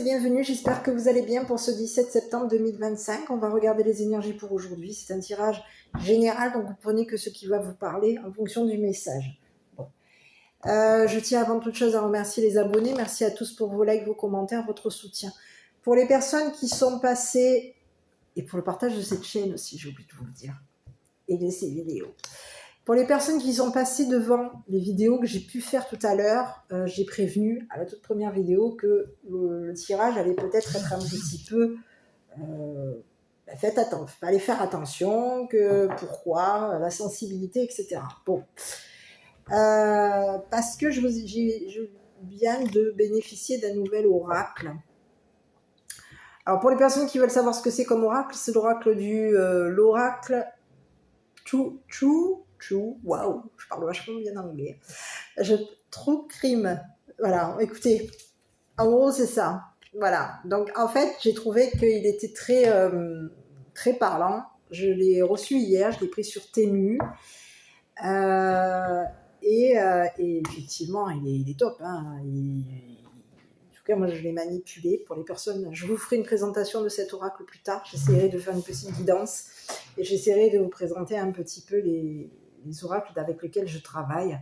bienvenue, j'espère que vous allez bien pour ce 17 septembre 2025. On va regarder les énergies pour aujourd'hui. C'est un tirage général, donc vous prenez que ce qui va vous parler en fonction du message. Bon. Je tiens avant toute chose à remercier les abonnés. Merci à tous pour vos likes, vos commentaires, votre soutien. Pour les personnes qui sont passées, et pour le partage de cette chaîne aussi, j'ai oublié de vous le dire, et de ces vidéos. Pour les personnes qui sont passées devant les vidéos que j'ai pu faire tout à l'heure, j'ai prévenu à la toute première vidéo que le tirage allait peut-être être un petit peu... fallait faire attention, que pourquoi, la sensibilité, etc. Bon. Parce que je viens de bénéficier d'un nouvel oracle. Alors pour les personnes qui veulent savoir ce que c'est comme oracle, c'est l'oracle l'oracle waouh, je parle vachement bien anglais. True crime. Voilà, écoutez, en gros, c'est ça. Voilà. Donc, en fait, j'ai trouvé qu'il était très parlant. Je l'ai reçu hier, je l'ai pris sur Temu. Et effectivement, il est top. Hein. En tout cas, moi, je l'ai manipulé pour les personnes. Je vous ferai une présentation de cet oracle plus tard. J'essaierai de faire une petite guidance et j'essaierai de vous présenter un petit peu les oracles avec lesquels je travaille.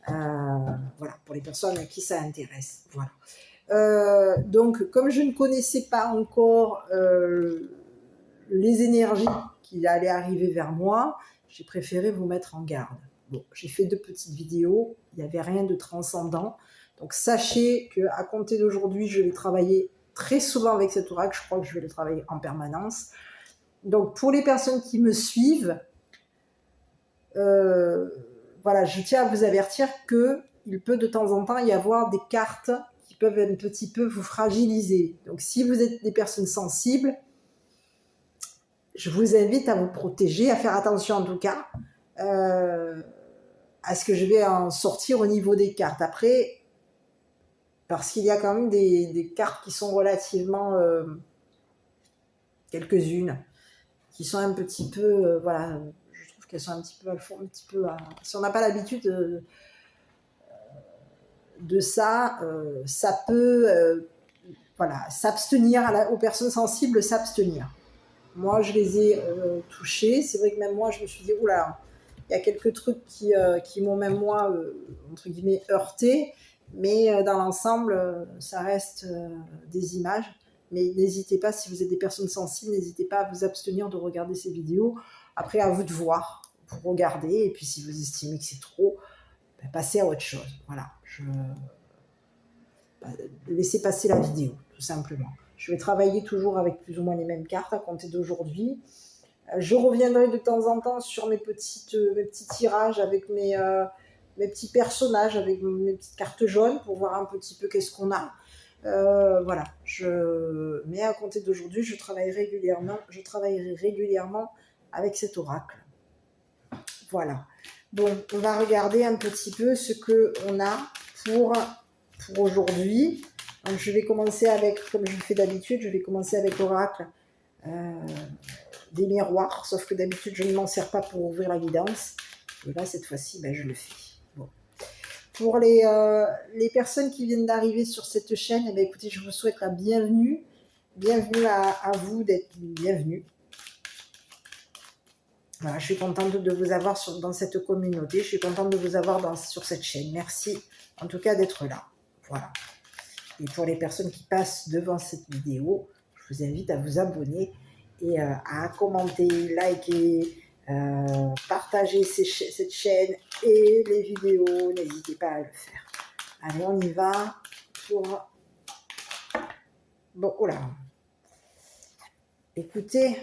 Voilà, pour les personnes à qui ça intéresse. Voilà. Donc, comme je ne connaissais pas encore les énergies qui allaient arriver vers moi, j'ai préféré vous mettre en garde. Bon, j'ai fait 2 petites vidéos, il n'y avait rien de transcendant. Donc, sachez qu'à compter d'aujourd'hui, je vais travailler très souvent avec cet oracle. Je crois que je vais le travailler en permanence. Donc, pour les personnes qui me suivent, voilà, je tiens à vous avertir qu'il peut de temps en temps y avoir des cartes qui peuvent un petit peu vous fragiliser. Donc, si vous êtes des personnes sensibles, je vous invite à vous protéger, à faire attention en tout cas à ce que je vais en sortir au niveau des cartes. Après, parce qu'il y a quand même des cartes qui sont relativement quelques-unes, qui sont un petit peu, voilà, je trouve qu'elles sont un petit peu, si on n'a pas l'habitude de ça, ça peut, voilà, s'abstenir, aux personnes sensibles, s'abstenir. Moi, je les ai touchées. C'est vrai que même moi, je me suis dit, oula, il y a quelques trucs qui m'ont même moi, entre guillemets, heurté. Mais dans l'ensemble, ça reste des images. Mais n'hésitez pas, si vous êtes des personnes sensibles, n'hésitez pas à vous abstenir de regarder ces vidéos. Après, à vous de voir, vous regardez. Et puis, si vous estimez que c'est trop, ben, passez à autre chose. Voilà. Laissez passer la vidéo, tout simplement. Je vais travailler toujours avec plus ou moins les mêmes cartes à compter d'aujourd'hui. Je reviendrai de temps en temps sur mes petits tirages avec mes petits personnages, avec mes petites cartes jaunes pour voir un petit peu qu'est-ce qu'on a. Voilà. Mais à compter d'aujourd'hui, je travaillerai régulièrement avec cet oracle. Voilà. Donc, on va regarder un petit peu ce qu'on a pour aujourd'hui. Donc, je vais commencer avec, comme je fais d'habitude, je vais commencer avec l'oracle des miroirs, sauf que d'habitude, je ne m'en sers pas pour ouvrir la guidance. Et là, cette fois-ci, ben, je le fais. Bon. Pour les personnes qui viennent d'arriver sur cette chaîne, eh bien, écoutez, je vous souhaite la bienvenue. Bienvenue à vous d'être bienvenue. Voilà, je suis contente de vous avoir dans cette communauté. Je suis contente de vous avoir sur cette chaîne. Merci en tout cas d'être là. Voilà. Et pour les personnes qui passent devant cette vidéo, je vous invite à vous abonner et à commenter, liker, partager cette chaîne et les vidéos. N'hésitez pas à le faire. Allez, on y va pour... Bon, oula. Écoutez,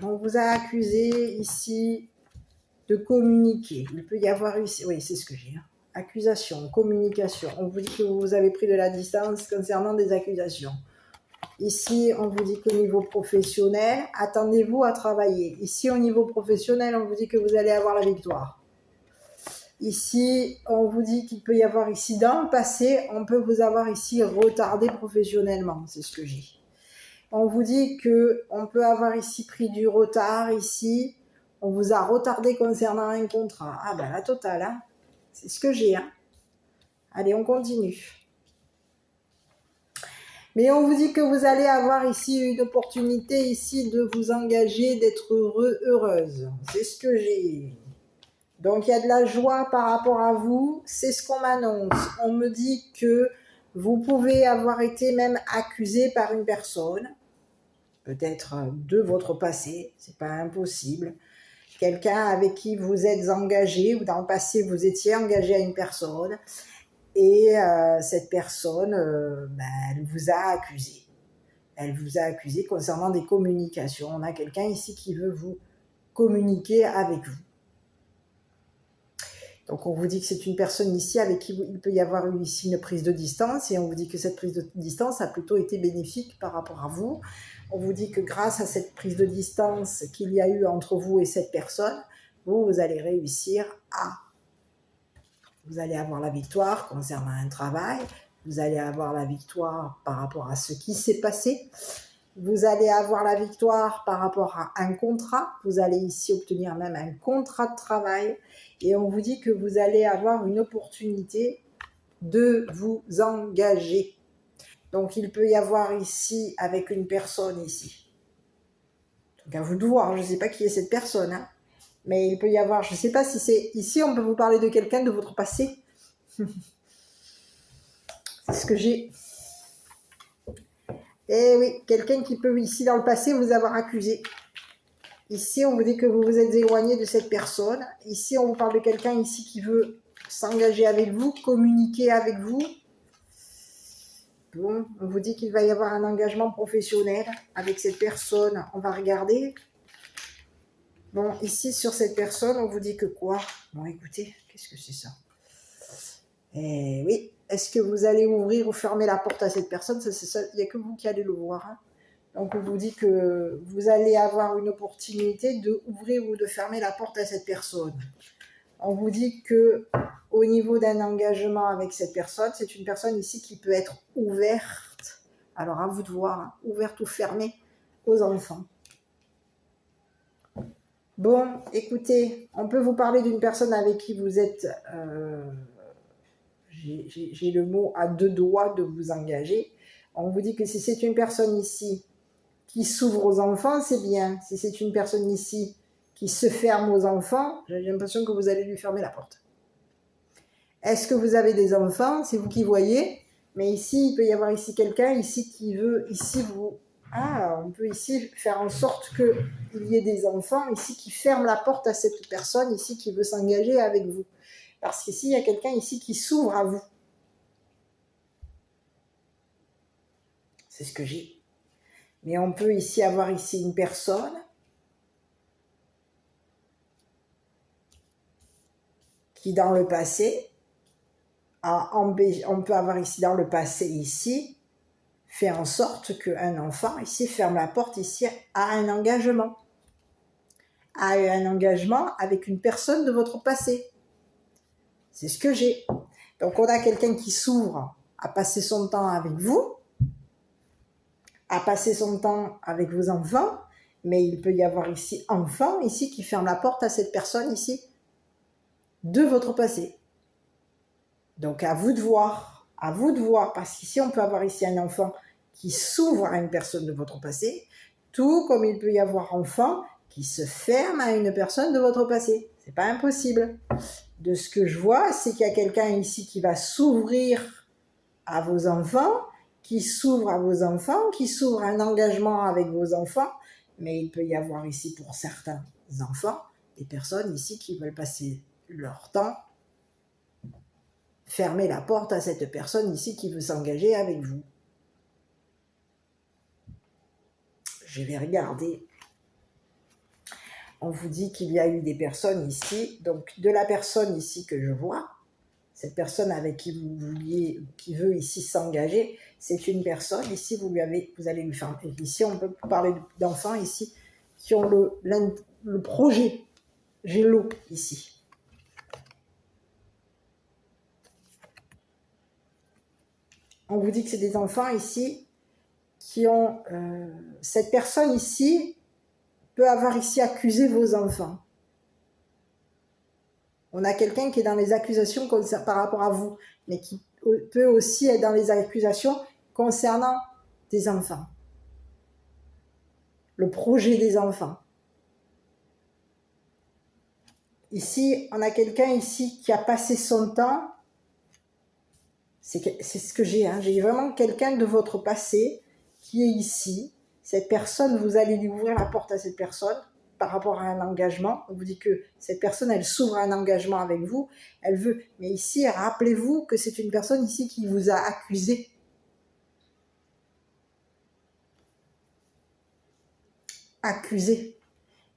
on vous a accusé ici de communiquer. Il peut y avoir ici... Oui, c'est ce que j'ai. Hein. Accusation, communication. On vous dit que vous avez pris de la distance concernant des accusations. Ici, on vous dit qu'au niveau professionnel, attendez-vous à travailler. Ici, au niveau professionnel, on vous dit que vous allez avoir la victoire. Ici, on vous dit qu'il peut y avoir ici, dans le passé, on peut vous avoir ici retardé professionnellement. C'est ce que j'ai. On vous dit qu'on peut avoir ici pris du retard. Ici, on vous a retardé concernant un contrat. Ah ben, la totale, hein. C'est ce que j'ai. Hein. Allez, on continue. Mais on vous dit que vous allez avoir ici une opportunité ici de vous engager, d'être heureux, heureuse. C'est ce que j'ai. Donc il y a de la joie par rapport à vous, c'est ce qu'on m'annonce. On me dit que vous pouvez avoir été même accusé par une personne, peut-être de votre passé, c'est pas impossible. Quelqu'un avec qui vous êtes engagé, ou dans le passé vous étiez engagé à une personne, et cette personne, elle vous a accusé. Elle vous a accusé concernant des communications. On a quelqu'un ici qui veut vous communiquer avec vous. Donc on vous dit que c'est une personne ici avec qui il peut y avoir eu ici une prise de distance, et on vous dit que cette prise de distance a plutôt été bénéfique par rapport à vous. On vous dit que grâce à cette prise de distance qu'il y a eu entre vous et cette personne, vous allez réussir vous allez avoir la victoire concernant un travail, vous allez avoir la victoire par rapport à ce qui s'est passé, vous allez avoir la victoire par rapport à un contrat, vous allez ici obtenir même un contrat de travail, et on vous dit que vous allez avoir une opportunité de vous engager. Donc il peut y avoir ici avec une personne ici. Donc à vous de voir, je ne sais pas qui est cette personne, hein, mais il peut y avoir, je ne sais pas si c'est ici, on peut vous parler de quelqu'un de votre passé. C'est ce que j'ai. Eh oui, quelqu'un qui peut ici dans le passé vous avoir accusé. Ici, on vous dit que vous vous êtes éloigné de cette personne. Ici, on vous parle de quelqu'un ici qui veut s'engager avec vous, communiquer avec vous. Bon, on vous dit qu'il va y avoir un engagement professionnel avec cette personne. On va regarder. Bon, ici, sur cette personne, on vous dit que quoi? Bon, écoutez, qu'est-ce que c'est ça? Eh oui, est-ce que vous allez ouvrir ou fermer la porte à cette personne? Ça, c'est ça, il n'y a que vous qui allez le voir, hein. Donc, on vous dit que vous allez avoir une opportunité d'ouvrir ou de fermer la porte à cette personne. On vous dit que au niveau d'un engagement avec cette personne, c'est une personne ici qui peut être ouverte. Alors, à vous de voir, hein, ouverte ou fermée aux enfants. Bon, écoutez, on peut vous parler d'une personne avec qui vous êtes... j'ai le mot à deux doigts de vous engager. On vous dit que si c'est une personne ici qui s'ouvre aux enfants, c'est bien. Si c'est une personne ici qui se ferme aux enfants, j'ai l'impression que vous allez lui fermer la porte. Est-ce que vous avez des enfants? C'est vous qui voyez. Mais ici, il peut y avoir ici quelqu'un ici qui veut, ici vous... Ah, on peut ici faire en sorte qu'il y ait des enfants ici qui ferment la porte à cette personne ici qui veut s'engager avec vous. Parce qu'ici, il y a quelqu'un ici qui s'ouvre à vous. C'est ce que j'ai. Mais on peut ici avoir ici une personne qui, dans le passé, on peut avoir ici, dans le passé, ici, fait en sorte qu'un enfant, ici, ferme la porte, ici, à un engagement. A eu un engagement avec une personne de votre passé. C'est ce que j'ai. Donc, on a quelqu'un qui s'ouvre à passer son temps avec vous, à passer son temps avec vos enfants, mais il peut y avoir ici enfant, ici, qui ferme la porte à cette personne, ici, de votre passé. Donc, à vous de voir, parce qu'ici, on peut avoir ici un enfant qui s'ouvre à une personne de votre passé, tout comme il peut y avoir enfant qui se ferme à une personne de votre passé. C'est pas impossible. De ce que je vois, c'est qu'il y a quelqu'un ici qui va s'ouvrir à vos enfants, qui s'ouvre à vos enfants, qui s'ouvre à un engagement avec vos enfants, mais il peut y avoir ici pour certains enfants, des personnes ici qui veulent passer leur temps, fermer la porte à cette personne ici qui veut s'engager avec vous. Je vais regarder. On vous dit qu'il y a eu des personnes ici, donc de la personne ici que je vois, cette personne avec qui vous vouliez, qui veut ici s'engager, c'est une personne, ici vous allez lui faire, ici on peut parler d'enfants ici, qui ont le projet, j'ai l'eau ici. On vous dit que c'est des enfants ici, qui ont, cette personne ici, peut avoir ici accusé vos enfants. On a quelqu'un qui est dans les accusations par rapport à vous, mais qui peut aussi être dans les accusations concernant des enfants. Le projet des enfants. Ici, on a quelqu'un ici qui a passé son temps. C'est ce que j'ai. Hein. J'ai vraiment quelqu'un de votre passé qui est ici. Cette personne, vous allez lui ouvrir la porte à cette personne par rapport à un engagement. On vous dit que cette personne, elle s'ouvre à un engagement avec vous. Elle veut. Mais ici, rappelez-vous que c'est une personne ici qui vous a accusé. Accusé.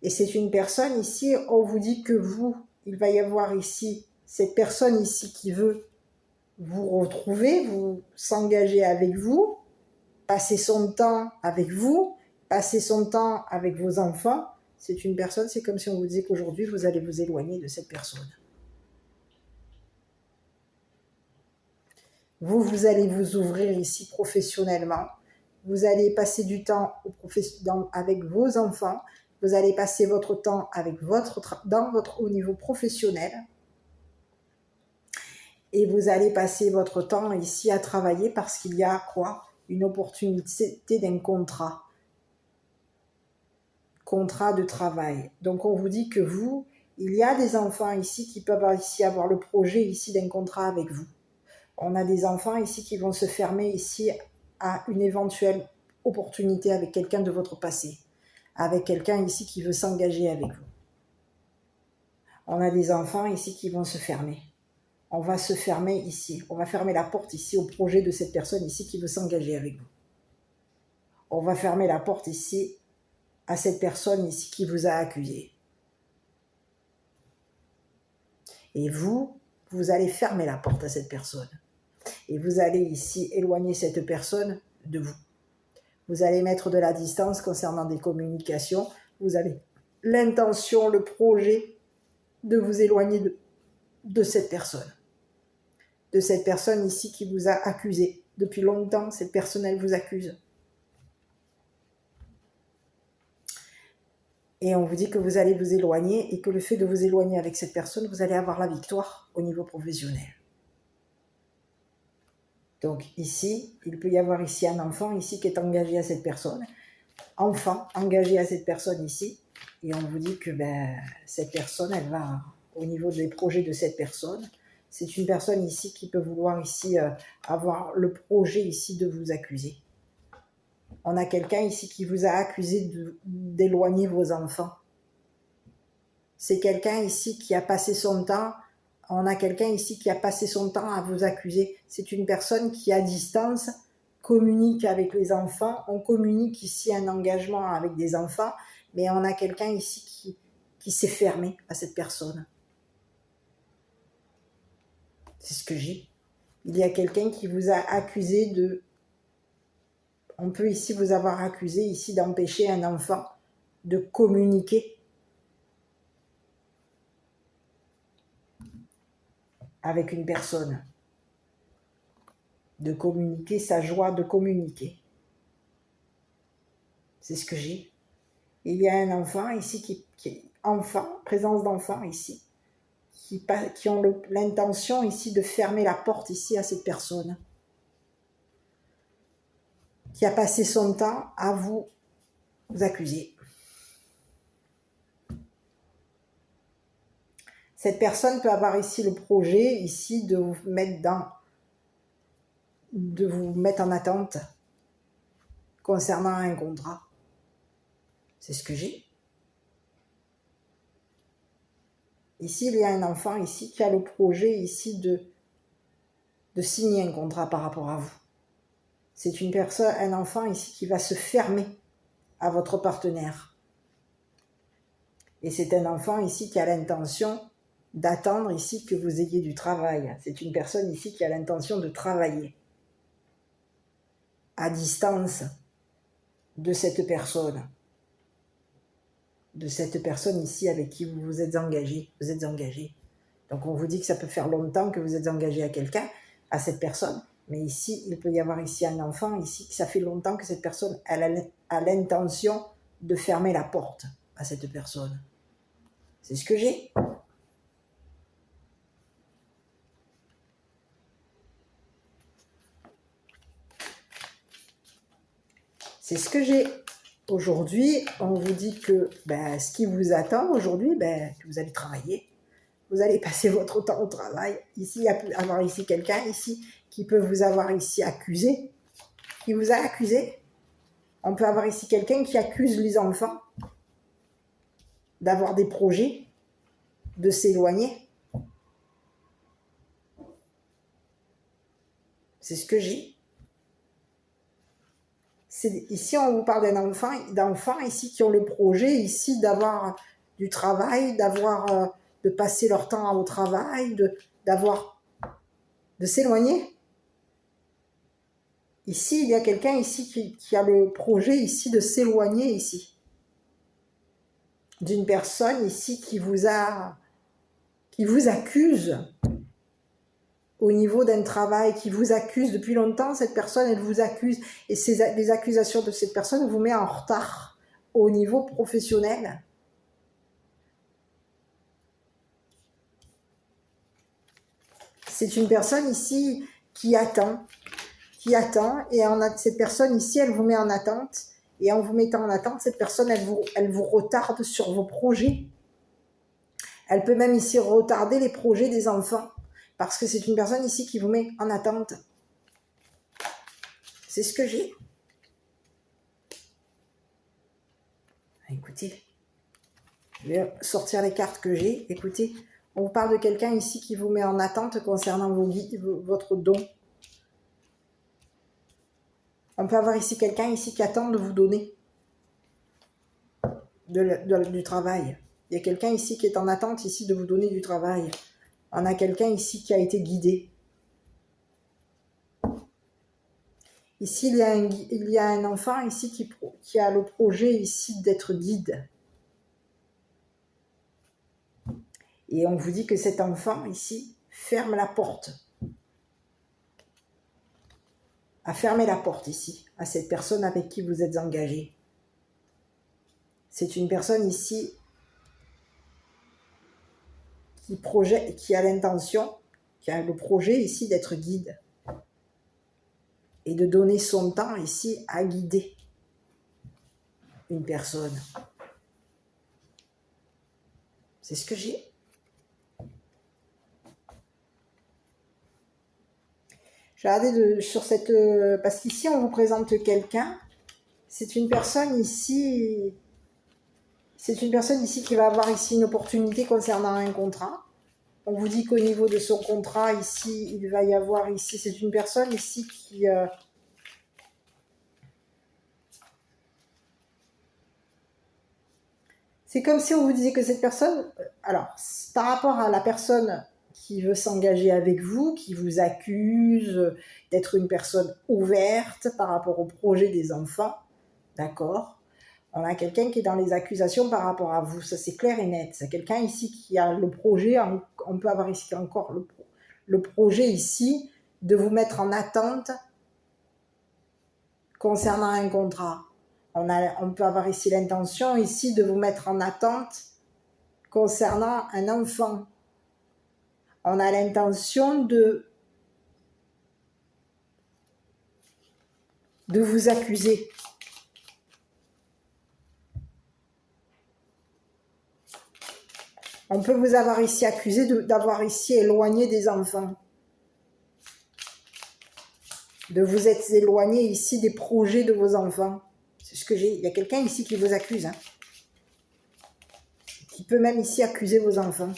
Et c'est une personne ici, on vous dit que vous, il va y avoir ici, cette personne ici qui veut vous retrouver, vous s'engager avec vous, passer son temps avec vous, passer son temps avec vos enfants. C'est une personne, c'est comme si on vous disait qu'aujourd'hui, vous allez vous éloigner de cette personne. Vous allez vous ouvrir ici professionnellement. Vous allez passer du temps avec vos enfants. Vous allez passer votre temps avec au niveau professionnel. Et vous allez passer votre temps ici à travailler parce qu'il y a quoi? Une opportunité d'un contrat. Contrat de travail. Donc on vous dit que vous, il y a des enfants ici qui peuvent ici avoir le projet ici d'un contrat avec vous. On a des enfants ici qui vont se fermer ici à une éventuelle opportunité avec quelqu'un de votre passé. Avec quelqu'un ici qui veut s'engager avec vous. On a des enfants ici qui vont se fermer. On va se fermer ici. On va fermer la porte ici au projet de cette personne ici qui veut s'engager avec vous. On va fermer la porte ici à cette personne ici qui vous a accusé. Et vous allez fermer la porte à cette personne. Et vous allez ici éloigner cette personne de vous. Vous allez mettre de la distance concernant des communications. Vous avez l'intention, le projet de vous éloigner de cette personne. De cette personne ici qui vous a accusé. Depuis longtemps, cette personne, elle vous accuse. Et on vous dit que vous allez vous éloigner et que le fait de vous éloigner avec cette personne, vous allez avoir la victoire au niveau professionnel. Donc ici, il peut y avoir ici un enfant ici qui est engagé à cette personne. Enfant engagé à cette personne ici. Et on vous dit que cette personne, elle va au niveau des projets de cette personne. C'est une personne ici qui peut vouloir ici avoir le projet ici de vous accuser. On a quelqu'un ici qui vous a accusé d'éloigner vos enfants. C'est quelqu'un ici qui a passé son temps. On a quelqu'un ici qui a passé son temps à vous accuser. C'est une personne qui, à distance, communique avec les enfants. On communique ici un engagement avec des enfants, mais on a quelqu'un ici qui s'est fermé à cette personne. C'est ce que j'ai. Il y a quelqu'un qui vous a accusé de... On peut ici vous avoir accusé ici d'empêcher un enfant de communiquer avec une personne. De communiquer sa joie de communiquer. C'est ce que j'ai. Il y a un enfant ici présence d'enfant ici, qui ont l'intention ici de fermer la porte ici à cette personne. Qui a passé son temps à vous accuser. Cette personne peut avoir ici le projet ici de vous mettre en attente concernant un contrat. C'est ce que j'ai. Ici, il y a un enfant ici qui a le projet ici de signer un contrat par rapport à vous. C'est un enfant ici qui va se fermer à votre partenaire. Et c'est un enfant ici qui a l'intention d'attendre ici que vous ayez du travail. C'est une personne ici qui a l'intention de travailler à distance de cette personne. De cette personne ici avec qui vous vous êtes engagé. Vous êtes engagé. Donc on vous dit que ça peut faire longtemps que vous êtes engagé à quelqu'un, à cette personne. Mais ici, il peut y avoir ici un enfant, ici, que ça fait longtemps que cette personne a l'intention de fermer la porte à cette personne. C'est ce que j'ai. C'est ce que j'ai. Aujourd'hui, on vous dit que ce qui vous attend aujourd'hui, que vous allez travailler. Vous allez passer votre temps au travail. Ici, il y a avoir ici quelqu'un ici qui peut vous avoir ici accusé, qui vous a accusé. On peut avoir ici quelqu'un qui accuse les enfants d'avoir des projets, de s'éloigner. C'est ce que j'ai. Ici, on vous parle d'enfants ici qui ont le projet ici d'avoir du travail, de passer leur temps au travail, de s'éloigner. Ici, il y a quelqu'un ici qui a le projet ici de s'éloigner ici. D'une personne ici qui vous accuse au niveau d'un travail, qui vous accuse depuis longtemps, cette personne, elle vous accuse, et les accusations de cette personne vous met en retard au niveau professionnel. C'est une personne ici qui attend, et cette personne ici, elle vous met en attente, et en vous mettant en attente, cette personne, elle vous retarde sur vos projets. Elle peut même ici retarder les projets des enfants, parce que c'est une personne ici qui vous met en attente. C'est ce que j'ai. Écoutez, je vais sortir les cartes que j'ai. Écoutez, on vous parle de quelqu'un ici qui vous met en attente concernant votre don. On peut avoir ici quelqu'un ici qui attend de vous donner du travail. Il y a quelqu'un ici qui est en attente ici de vous donner du travail. On a quelqu'un ici qui a été guidé. Ici, il y a un enfant ici qui a le projet ici d'être guide. Et on vous dit que cet enfant ici ferme la porte. A fermé la porte ici à cette personne avec qui vous êtes engagé. C'est une personne ici qui a l'intention, qui a le projet ici d'être guide. Et de donner son temps ici à guider une personne. C'est ce que j'ai. J'ai regardé sur cette... parce qu'ici, on vous présente quelqu'un. C'est une personne ici... C'est une personne ici qui va avoir ici une opportunité concernant un contrat. On vous dit qu'au niveau de son contrat, ici, il va y avoir ici... C'est une personne ici qui... C'est comme si on vous disait que cette personne... Alors, par rapport à la personne qui veut s'engager avec vous, qui vous accuse d'être une personne ouverte par rapport au projet des enfants, d'accord ? On a quelqu'un qui est dans les accusations par rapport à vous, ça c'est clair et net. C'est quelqu'un ici qui a le projet, on peut avoir ici encore le projet ici de vous mettre en attente concernant un contrat. On peut avoir ici l'intention ici de vous mettre en attente concernant un enfant. On a l'intention de vous accuser. On peut vous avoir ici accusé d'avoir ici éloigné des enfants. De vous être éloigné ici des projets de vos enfants. C'est ce que j'ai. Il y a quelqu'un ici qui vous accuse. Qui peut même ici accuser vos enfants.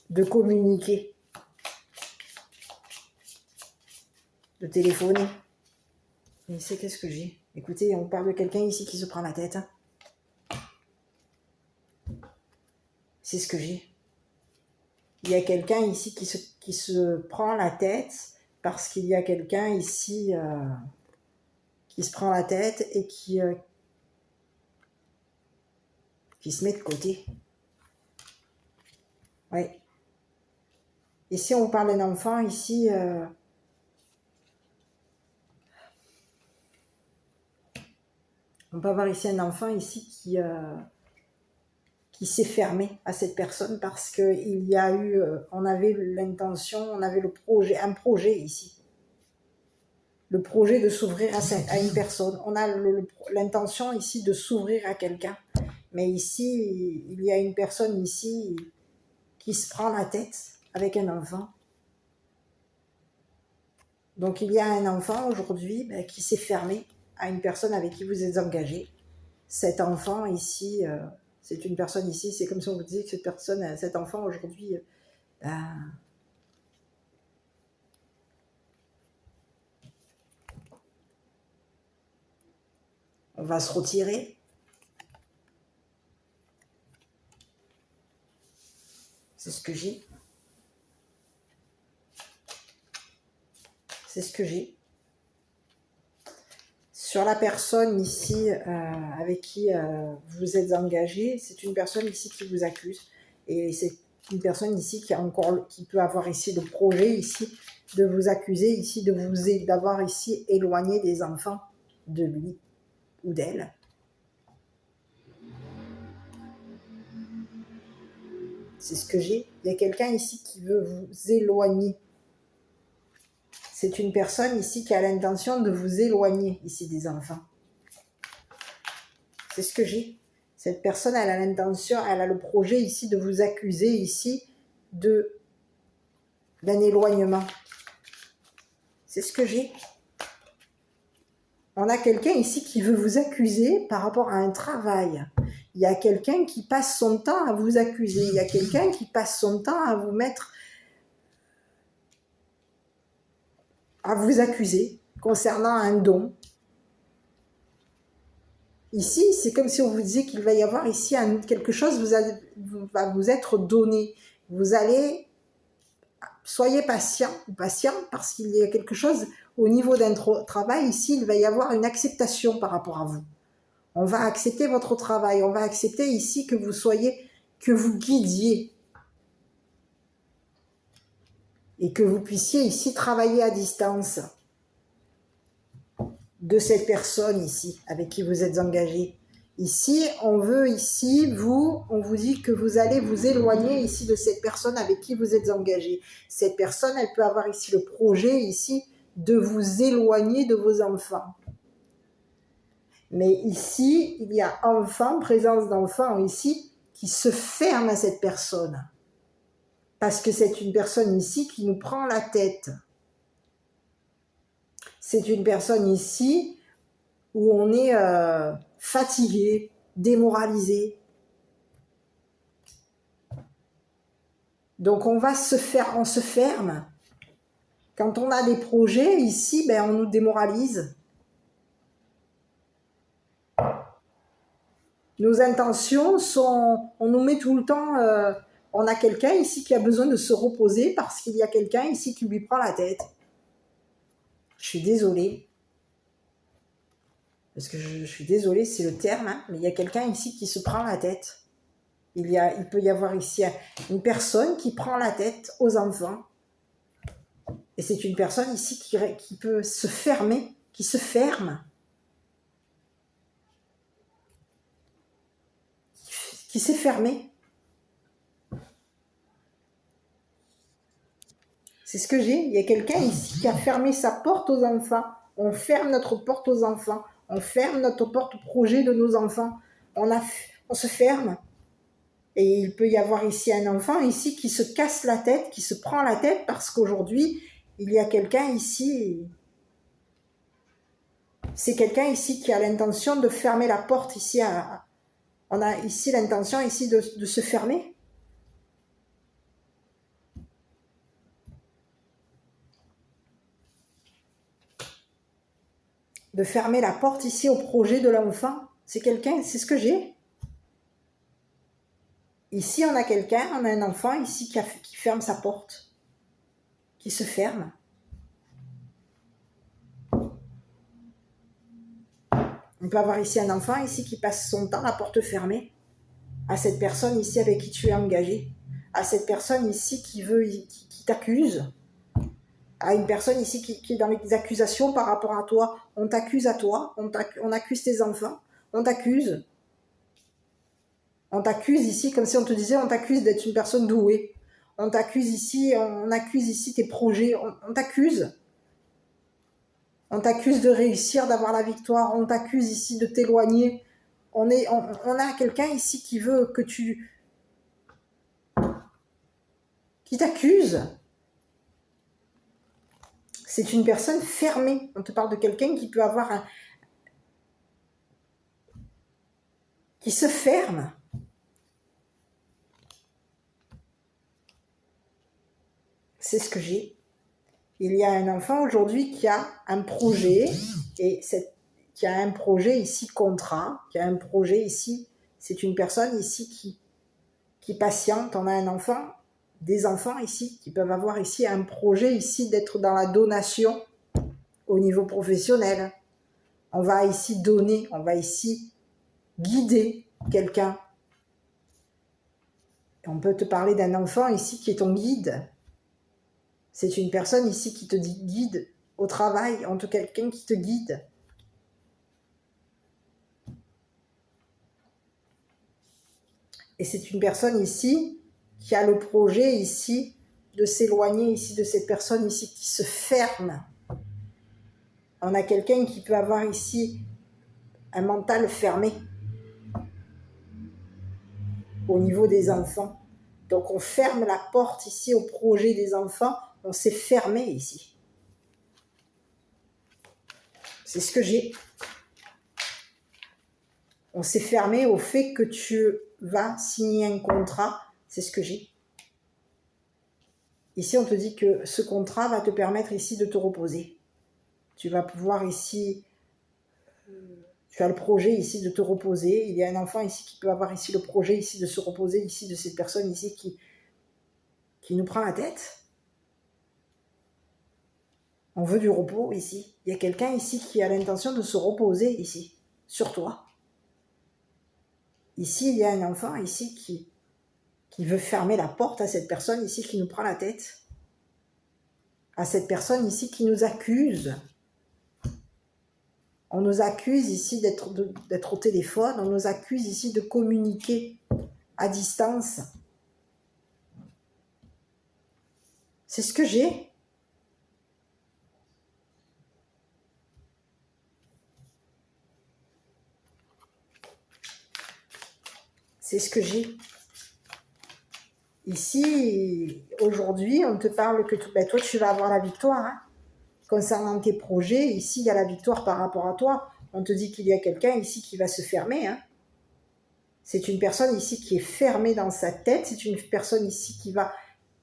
De communiquer. De téléphoner. Mais c'est qu'est-ce que j'ai? Écoutez, on parle de quelqu'un ici qui se prend la tête. C'est ce que j'ai. Il y a quelqu'un ici qui se prend la tête parce qu'il y a quelqu'un ici qui se prend la tête et qui se met de côté. Oui. Ici, on parle d'un enfant, ici... on peut avoir ici un enfant ici qui s'est fermé à cette personne parce qu'il y a eu... on avait l'intention, on avait un projet ici. le projet de s'ouvrir à une personne. On a l'intention ici de s'ouvrir à quelqu'un. Mais ici, il y a une personne ici qui se prend la tête avec un enfant. Donc il y a un enfant aujourd'hui qui s'est fermé à une personne avec qui vous êtes engagé. Cet enfant ici, c'est une personne ici, c'est comme si on vous disait que cette personne, cet enfant aujourd'hui, on va se retirer. C'est ce que j'ai. C'est ce que j'ai. Sur la personne ici avec qui vous êtes engagé, c'est une personne ici qui vous accuse. Et c'est une personne ici qui peut avoir ici le projet ici de vous accuser, ici d'avoir ici éloigné des enfants de lui ou d'elle. C'est ce que j'ai. Il y a quelqu'un ici qui veut vous éloigner. C'est une personne ici qui a l'intention de vous éloigner ici des enfants. C'est ce que j'ai. Cette personne, elle a l'intention, elle a le projet ici de vous accuser ici d'un éloignement. C'est ce que j'ai. On a quelqu'un ici qui veut vous accuser par rapport à un travail. Il y a quelqu'un qui passe son temps à vous accuser. Il y a quelqu'un qui passe son temps à vous mettre, à vous accuser concernant un don. Ici, c'est comme si on vous disait qu'il va y avoir ici quelque chose va vous être donné. Vous allez, soyez patient ou patient parce qu'il y a quelque chose au niveau d'un travail. Ici, il va y avoir une acceptation par rapport à vous. On va accepter votre travail. On va accepter ici que vous guidiez. Et que vous puissiez ici travailler à distance de cette personne ici, avec qui vous êtes engagé. Ici, on vous dit que vous allez vous éloigner ici de cette personne avec qui vous êtes engagé. Cette personne, elle peut avoir ici le projet ici de vous éloigner de vos enfants. Mais ici, il y a présence d'enfants ici, qui se ferment à cette personne. Parce que c'est une personne ici qui nous prend la tête. C'est une personne ici où on est fatigué, démoralisé. Donc on se ferme. Quand on a des projets ici, on nous démoralise. Nos intentions on nous met tout le temps, on a quelqu'un ici qui a besoin de se reposer parce qu'il y a quelqu'un ici qui lui prend la tête. Je suis désolée. Parce que je suis désolée, c'est le terme, mais il y a quelqu'un ici qui se prend la tête. Il peut y avoir ici une personne qui prend la tête aux enfants. Et c'est une personne ici qui peut se fermer, qui se ferme. Qui s'est fermée. C'est ce que j'ai. Il y a quelqu'un ici qui a fermé sa porte aux enfants. On ferme notre porte aux enfants. On ferme notre porte au projet de nos enfants. On se ferme. Et il peut y avoir ici un enfant ici qui se casse la tête, qui se prend la tête parce qu'aujourd'hui, il y a quelqu'un ici. C'est quelqu'un ici qui a l'intention de fermer la porte ici. On a ici l'intention ici de se fermer. De fermer la porte ici au projet de l'enfant. C'est ce que j'ai. Ici, on a un enfant ici qui ferme sa porte, qui se ferme. On peut avoir ici un enfant ici qui passe son temps la porte fermée à cette personne ici avec qui tu es engagé, à cette personne ici qui t'accuse, à une personne ici qui est dans les accusations par rapport à toi. On t'accuse à toi, on accuse tes enfants, on t'accuse. On t'accuse ici comme si on te disait on t'accuse d'être une personne douée. On accuse ici tes projets, on t'accuse. On t'accuse de réussir, d'avoir la victoire. On t'accuse ici de t'éloigner. On a quelqu'un ici qui veut que tu... qui t'accuse. C'est une personne fermée. On te parle de quelqu'un qui peut avoir un... qui se ferme. C'est ce que j'ai. Il y a un enfant aujourd'hui qui a un projet, et qui a un projet ici contrat, qui a un projet ici, c'est une personne ici qui patiente. On a un enfant, des enfants ici, qui peuvent avoir ici un projet ici d'être dans la donation au niveau professionnel. On va ici donner, on va ici guider quelqu'un. On peut te parler d'un enfant ici qui est ton guide. C'est une personne ici qui te guide au travail, en tout cas quelqu'un qui te guide. Et c'est une personne ici qui a le projet ici de s'éloigner ici de cette personne ici qui se ferme. On a quelqu'un qui peut avoir ici un mental fermé au niveau des enfants. Donc on ferme la porte ici au projet des enfants, on s'est fermé ici. C'est ce que j'ai. On s'est fermé au fait que tu vas signer un contrat, c'est ce que j'ai. Ici, on te dit que ce contrat va te permettre ici de te reposer. Tu vas pouvoir ici, tu as le projet ici de te reposer. Il y a un enfant ici qui peut avoir ici le projet ici de se reposer, ici de cette personne ici qui nous prend la tête. On veut du repos ici. Il y a quelqu'un ici qui a l'intention de se reposer ici, sur toi. Ici, il y a un enfant ici qui veut fermer la porte à cette personne ici qui nous prend la tête. À cette personne ici qui nous accuse. On nous accuse ici d'être au téléphone, on nous accuse ici de communiquer à distance. C'est ce que j'ai. C'est ce que j'ai. Ici, aujourd'hui, on te parle que toi, tu vas avoir la victoire. Hein. Concernant tes projets, ici, il y a la victoire par rapport à toi. On te dit qu'il y a quelqu'un ici qui va se fermer. Hein. C'est une personne ici qui est fermée dans sa tête. C'est une personne ici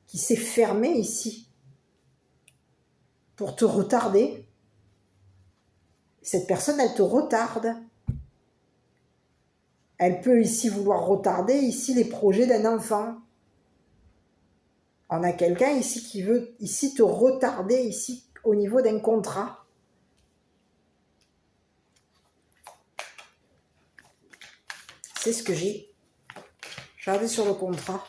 qui s'est fermée ici pour te retarder. Cette personne, elle te retarde. Elle peut ici vouloir retarder ici les projets d'un enfant. On a quelqu'un ici qui veut ici te retarder ici au niveau d'un contrat. C'est ce que j'ai. Regardez sur le contrat.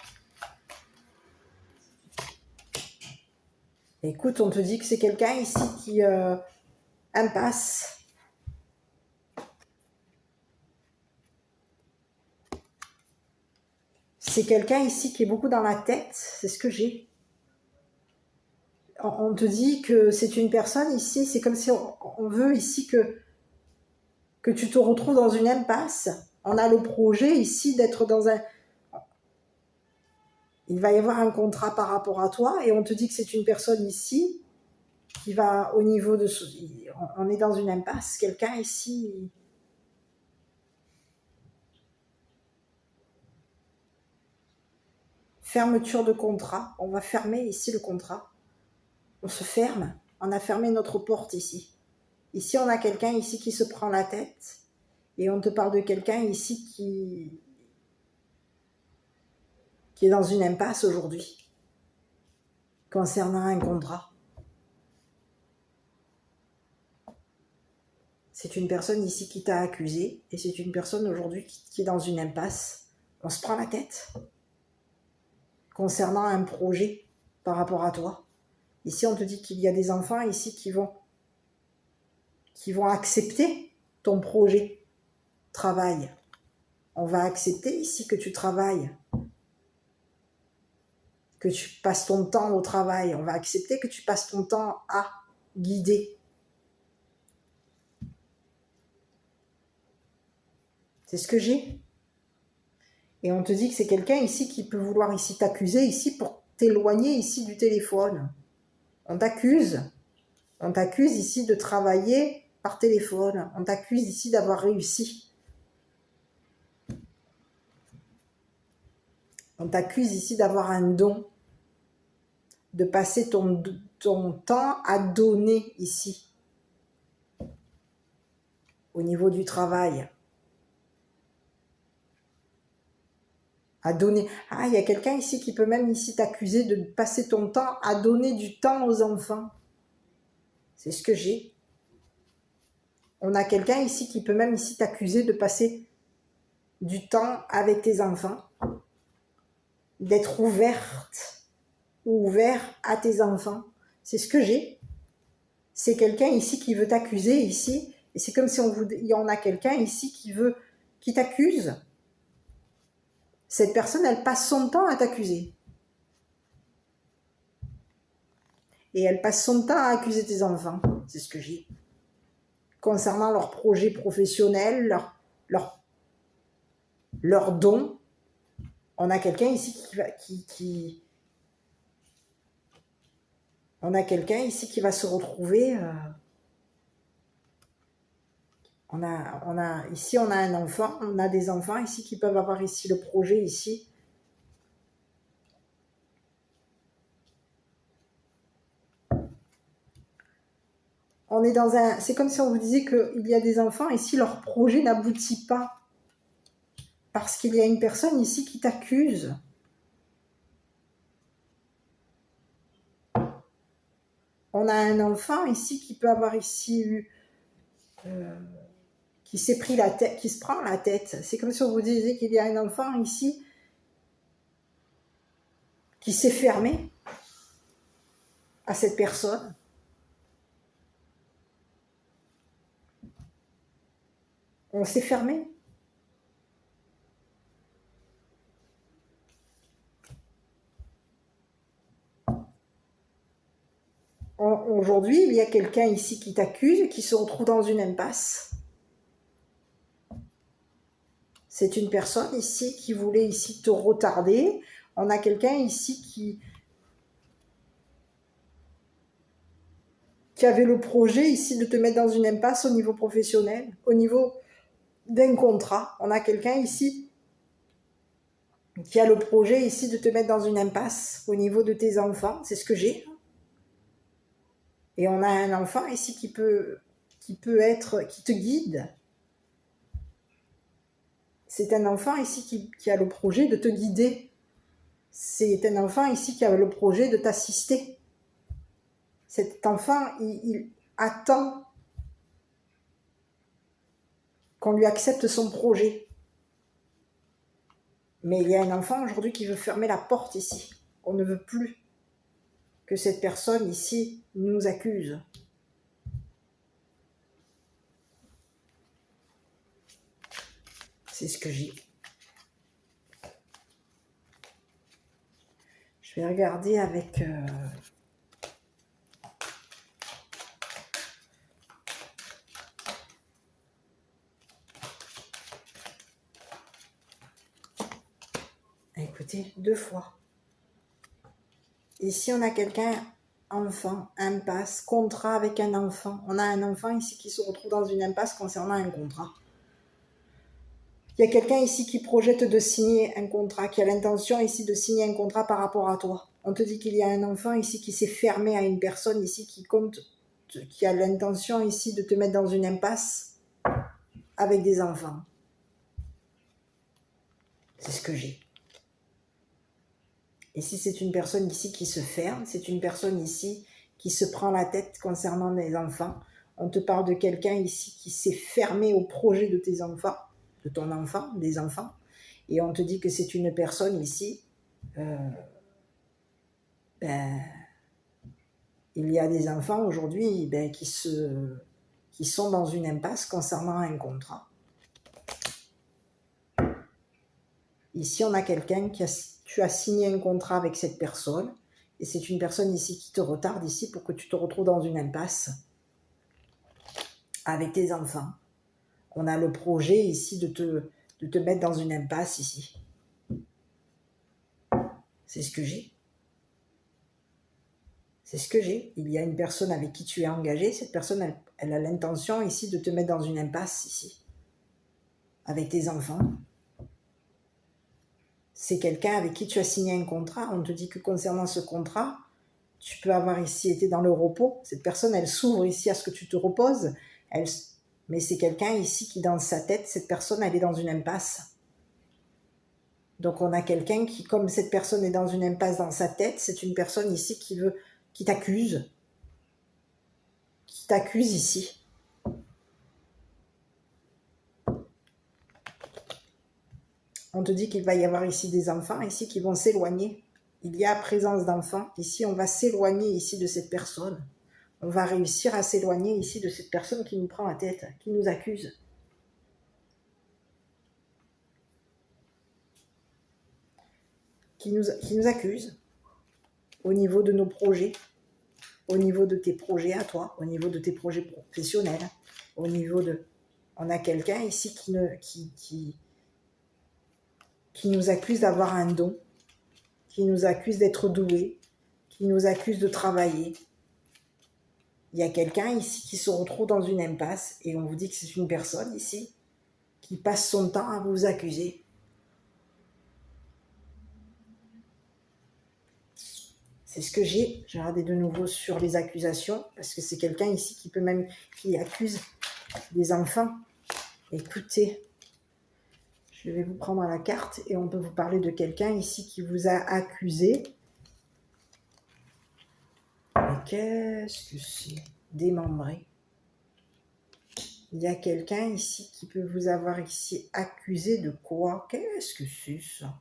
Écoute, on te dit que c'est quelqu'un ici qui impasse. C'est quelqu'un ici qui est beaucoup dans la tête. C'est ce que j'ai. On te dit que c'est une personne ici, c'est comme si on veut ici que tu te retrouves dans une impasse. On a le projet ici d'être dans un... Il va y avoir un contrat par rapport à toi et on te dit que c'est une personne ici qui va au niveau de... On est dans une impasse. Quelqu'un ici... Fermeture de contrat. On va fermer ici le contrat. On se ferme. On a fermé notre porte ici. Ici, on a quelqu'un ici qui se prend la tête. Et on te parle de quelqu'un ici qui est dans une impasse aujourd'hui. Concernant un contrat. C'est une personne ici qui t'a accusé. Et c'est une personne aujourd'hui qui est dans une impasse. On se prend la tête. Concernant un projet par rapport à toi. Ici, on te dit qu'il y a des enfants ici qui vont accepter ton projet travail. On va accepter ici que tu travailles, que tu passes ton temps au travail. On va accepter que tu passes ton temps à guider. C'est ce que j'ai. Et on te dit que c'est quelqu'un ici qui peut vouloir ici t'accuser ici pour t'éloigner ici du téléphone. On t'accuse. On t'accuse ici de travailler par téléphone. On t'accuse ici d'avoir réussi. On t'accuse ici d'avoir un don. De passer ton temps à donner ici. Au niveau du travail. À donner. Ah, il y a quelqu'un ici qui peut même ici t'accuser de passer ton temps à donner du temps aux enfants. C'est ce que j'ai. On a quelqu'un ici qui peut même ici t'accuser de passer du temps avec tes enfants. D'être ouverte ou ouvert à tes enfants. C'est ce que j'ai. C'est quelqu'un ici qui veut t'accuser ici. Et c'est comme si il y en a quelqu'un ici qui t'accuse. Cette personne, elle passe son temps à t'accuser. Et elle passe son temps à accuser tes enfants. C'est ce que j'ai. Concernant leurs projets professionnels, leurs dons. On a quelqu'un ici on a quelqu'un ici qui va se retrouver. Ici, on a un enfant. On a des enfants ici qui peuvent avoir ici le projet ici. C'est comme si on vous disait qu'il y a des enfants ici, leur projet n'aboutit pas. Parce qu'il y a une personne ici qui t'accuse. On a un enfant ici qui peut avoir ici qui s'est pris la tête, qui se prend la tête. C'est comme si on vous disait qu'il y a un enfant ici qui s'est fermé à cette personne. On s'est fermé. Aujourd'hui, il y a quelqu'un ici qui t'accuse et qui se retrouve dans une impasse. C'est une personne ici qui voulait ici te retarder. On a quelqu'un ici qui avait le projet ici de te mettre dans une impasse au niveau professionnel, au niveau d'un contrat. On a quelqu'un ici qui a le projet ici de te mettre dans une impasse au niveau de tes enfants. C'est ce que j'ai. Et on a un enfant ici qui te guide. C'est un enfant ici qui a le projet de te guider. C'est un enfant ici qui a le projet de t'assister. Cet enfant, il attend qu'on lui accepte son projet. Mais il y a un enfant aujourd'hui qui veut fermer la porte ici. On ne veut plus que cette personne ici nous accuse. C'est ce que j'ai. Je vais regarder avec... Écoutez, 2 fois. Ici, on a quelqu'un, enfant, impasse, contrat avec un enfant. On a un enfant ici qui se retrouve dans une impasse concernant un contrat. Il y a quelqu'un ici qui projette de signer un contrat, qui a l'intention ici de signer un contrat par rapport à toi. On te dit qu'il y a un enfant ici qui s'est fermé à une personne ici qui a l'intention ici de te mettre dans une impasse avec des enfants. C'est ce que j'ai. Et si c'est une personne ici qui se ferme, c'est une personne ici qui se prend la tête concernant les enfants. On te parle de quelqu'un ici qui s'est fermé au projet de tes enfants, de ton enfant, des enfants. Et on te dit que c'est une personne ici, il y a des enfants aujourd'hui qui sont dans une impasse concernant un contrat. Ici, on a quelqu'un tu as signé un contrat avec cette personne, et c'est une personne ici qui te retarde ici pour que tu te retrouves dans une impasse avec tes enfants. On a le projet ici de de te mettre dans une impasse ici. C'est ce que j'ai. C'est ce que j'ai. Il y a une personne avec qui tu es engagé. Cette personne, elle a l'intention ici de te mettre dans une impasse ici. Avec tes enfants. C'est quelqu'un avec qui tu as signé un contrat. On te dit que concernant ce contrat, tu peux avoir ici été dans le repos. Cette personne, elle s'ouvre ici à ce que tu te reposes. Mais c'est quelqu'un ici qui, dans sa tête, cette personne, elle est dans une impasse. Donc on a quelqu'un qui, comme cette personne est dans une impasse dans sa tête, c'est une personne ici qui t'accuse ici. On te dit qu'il va y avoir ici des enfants ici qui vont s'éloigner. Il y a présence d'enfants. Ici, on va s'éloigner ici de cette personne. On va réussir à s'éloigner ici de cette personne qui nous prend la tête, qui nous accuse. Qui nous accuse au niveau de nos projets, au niveau de tes projets à toi, au niveau de tes projets professionnels, au niveau de... On a quelqu'un ici qui nous accuse d'avoir un don, qui nous accuse d'être doué, qui nous accuse de travailler. Il y a quelqu'un ici qui se retrouve dans une impasse et on vous dit que c'est une personne ici qui passe son temps à vous accuser. C'est ce que j'ai regardé de nouveau sur les accusations, parce que c'est quelqu'un ici qui accuse des enfants. Écoutez, je vais vous prendre la carte et on peut vous parler de quelqu'un ici qui vous a accusé. Mais qu'est-ce que c'est? Démembré. Il y a quelqu'un ici qui peut vous avoir ici accusé de quoi? Qu'est-ce que c'est ça?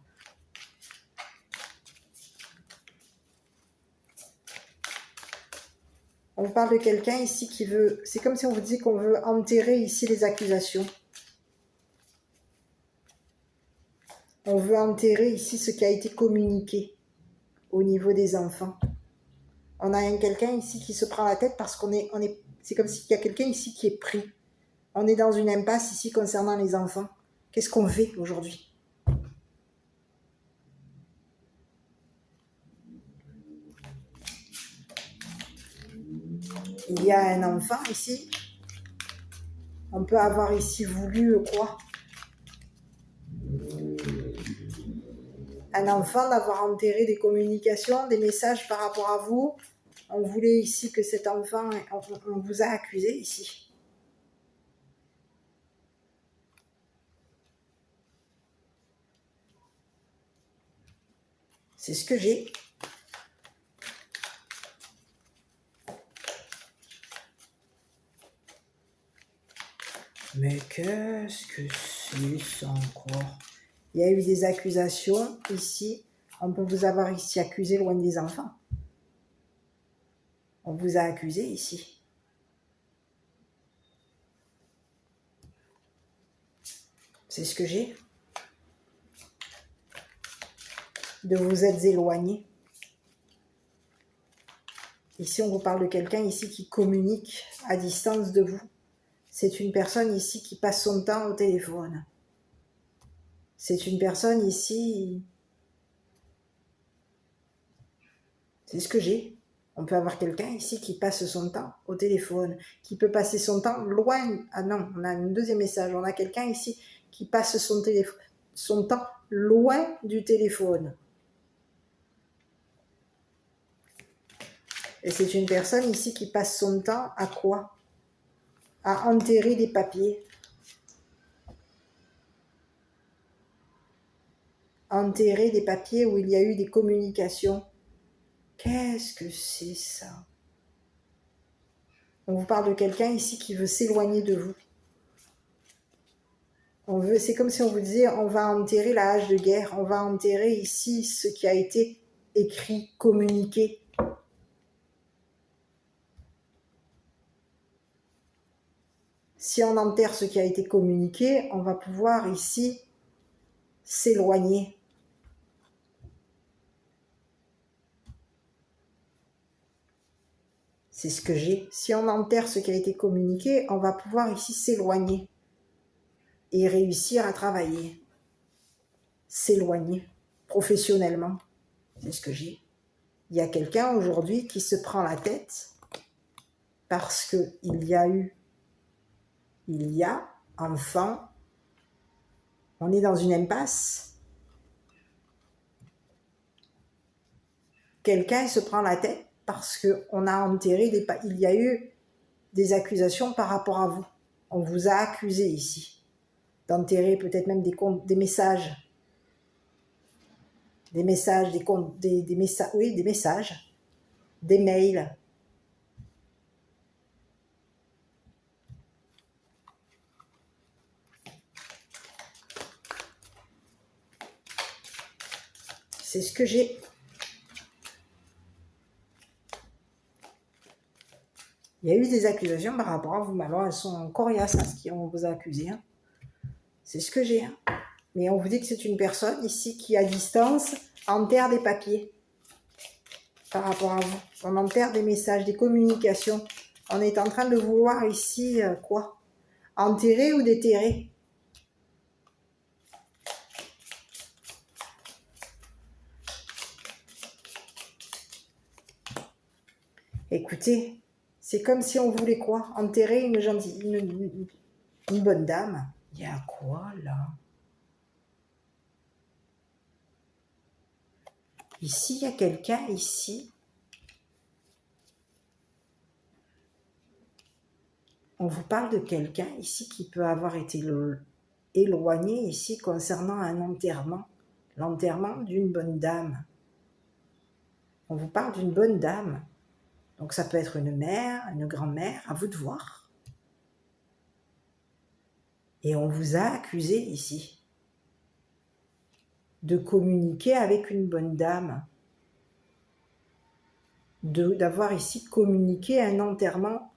On parle de quelqu'un ici qui veut... C'est comme si on vous dit qu'on veut enterrer ici les accusations. On veut enterrer ici ce qui a été communiqué au niveau des enfants. On a quelqu'un ici qui se prend la tête parce c'est comme s'il y a quelqu'un ici qui est pris. On est dans une impasse ici concernant les enfants. Qu'est-ce qu'on fait aujourd'hui? Il y a un enfant ici. On peut avoir ici voulu quoi? Un enfant d'avoir enterré des communications, des messages par rapport à vous. On voulait ici que cet enfant, on vous a accusé ici. C'est ce que j'ai. Mais qu'est-ce que c'est ça encore? Il y a eu des accusations ici. On peut vous avoir ici accusé loin des enfants. On vous a accusé ici. C'est ce que j'ai. De vous être éloigné. Ici, on vous parle de quelqu'un ici qui communique à distance de vous. C'est une personne ici qui passe son temps au téléphone. C'est une personne ici... C'est ce que j'ai. On peut avoir quelqu'un ici qui passe son temps au téléphone, qui peut passer son temps loin. Ah non, on a un deuxième message. On a quelqu'un ici qui passe son temps loin du téléphone. Et c'est une personne ici qui passe son temps à quoi? À enterrer des papiers. Enterrer des papiers où il y a eu des communications. Qu'est-ce que c'est ça? On vous parle de quelqu'un ici qui veut s'éloigner de vous. C'est comme si on vous disait, on va enterrer la hache de guerre, on va enterrer ici ce qui a été écrit, communiqué. Si on enterre ce qui a été communiqué, on va pouvoir ici s'éloigner. C'est ce que j'ai. Si on enterre ce qui a été communiqué, on va pouvoir ici s'éloigner. et réussir à travailler, s'éloigner professionnellement. C'est ce que j'ai. Il y a quelqu'un aujourd'hui qui se prend la tête parce qu'il y a enfant, on est dans une impasse. Quelqu'un se prend la tête parce qu'on a enterré il y a eu des accusations par rapport à vous. On vous a accusé ici d'enterrer peut-être même des messages, des messages, des messages, des mails. C'est ce que j'ai. Il y a eu des accusations par rapport à vous, alors elles sont coriaces, ce qu'on vous a accusé. Hein. C'est ce que j'ai. Hein. Mais on vous dit que c'est une personne ici qui, à distance, enterre des papiers par rapport à vous. On enterre des messages, des communications. On est en train de vouloir ici, quoi? Enterrer ou déterrer? Écoutez, c'est comme si on voulait quoi? Enterrer une bonne dame. Il y a quoi là? Ici, il y a quelqu'un ici. On vous parle de quelqu'un ici qui peut avoir été éloigné ici concernant un enterrement. L'enterrement d'une bonne dame. On vous parle d'une bonne dame. Donc ça peut être une mère, une grand-mère, à vous de voir. Et on vous a accusé ici de communiquer avec une bonne dame, d'avoir ici communiqué un enterrement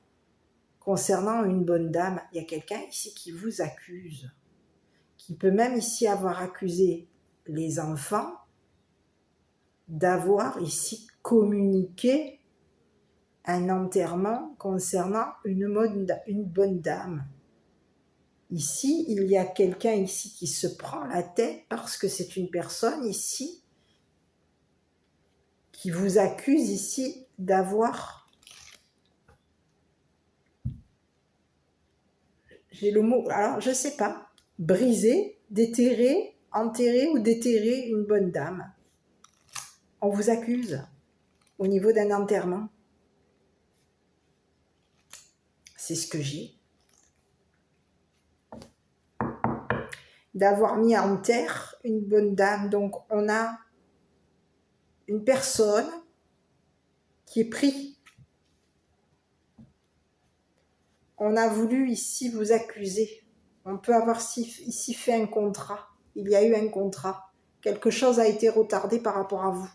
concernant une bonne dame. Il y a quelqu'un ici qui vous accuse, qui peut même ici avoir accusé les enfants d'avoir ici communiqué un enterrement concernant une bonne dame. Ici, il y a quelqu'un ici qui se prend la tête parce que c'est une personne ici qui vous accuse ici d'avoir, j'ai le mot, alors je sais pas, brisé, déterré, enterré ou déterré une bonne dame. On vous accuse au niveau d'un enterrement. C'est ce que j'ai. D'avoir mis en terre une bonne dame. Donc on a une personne qui est prise. On a voulu ici vous accuser. On peut avoir ici fait un contrat. Il y a eu un contrat. Quelque chose a été retardé par rapport à vous.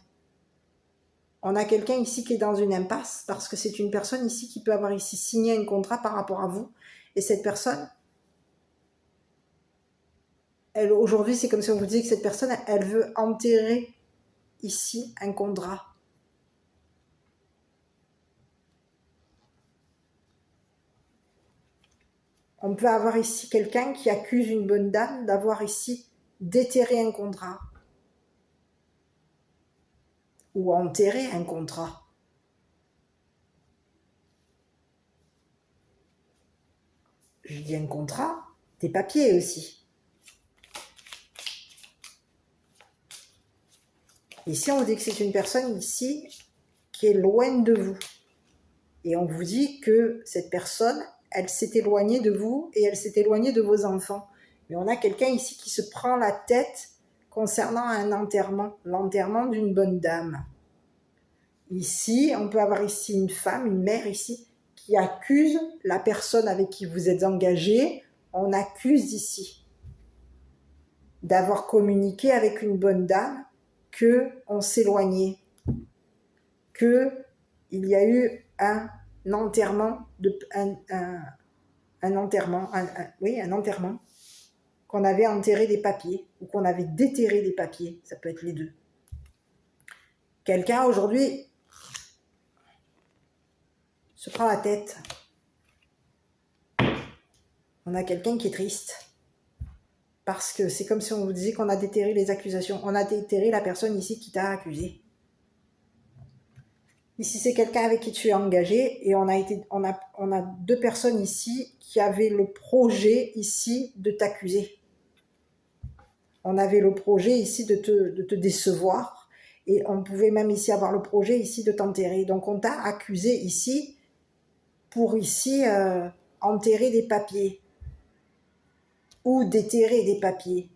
On a quelqu'un ici qui est dans une impasse parce que c'est une personne ici qui peut avoir ici signé un contrat par rapport à vous. Et cette personne, aujourd'hui, c'est comme si on vous disait que cette personne, elle veut enterrer ici un contrat. On peut avoir ici quelqu'un qui accuse une bonne dame d'avoir ici déterré un contrat. Ou enterré un contrat. Je dis un contrat, des papiers aussi. Ici, on vous dit que c'est une personne ici qui est loin de vous. Et on vous dit que cette personne, elle s'est éloignée de vous et elle s'est éloignée de vos enfants. Mais on a quelqu'un ici qui se prend la tête concernant un enterrement, l'enterrement d'une bonne dame. Ici, on peut avoir ici une femme, une mère ici, qui accuse la personne avec qui vous êtes engagé. On accuse ici d'avoir communiqué avec une bonne dame, qu'on s'éloignait, qu'il y a eu un enterrement, un enterrement, qu'on avait enterré des papiers ou qu'on avait déterré des papiers, ça peut être les deux. Quelqu'un aujourd'hui se prend la tête. On a quelqu'un qui est triste. Parce que c'est comme si on vous disait qu'on a déterré les accusations. On a déterré la personne ici qui t'a accusé. Ici, c'est quelqu'un avec qui tu es engagé et on a deux personnes ici qui avaient le projet ici de t'accuser. On avait le projet ici de te décevoir et on pouvait même ici avoir le projet ici de t'enterrer. Donc, on t'a accusé ici pour ici enterrer des papiers ou déterrer des papiers.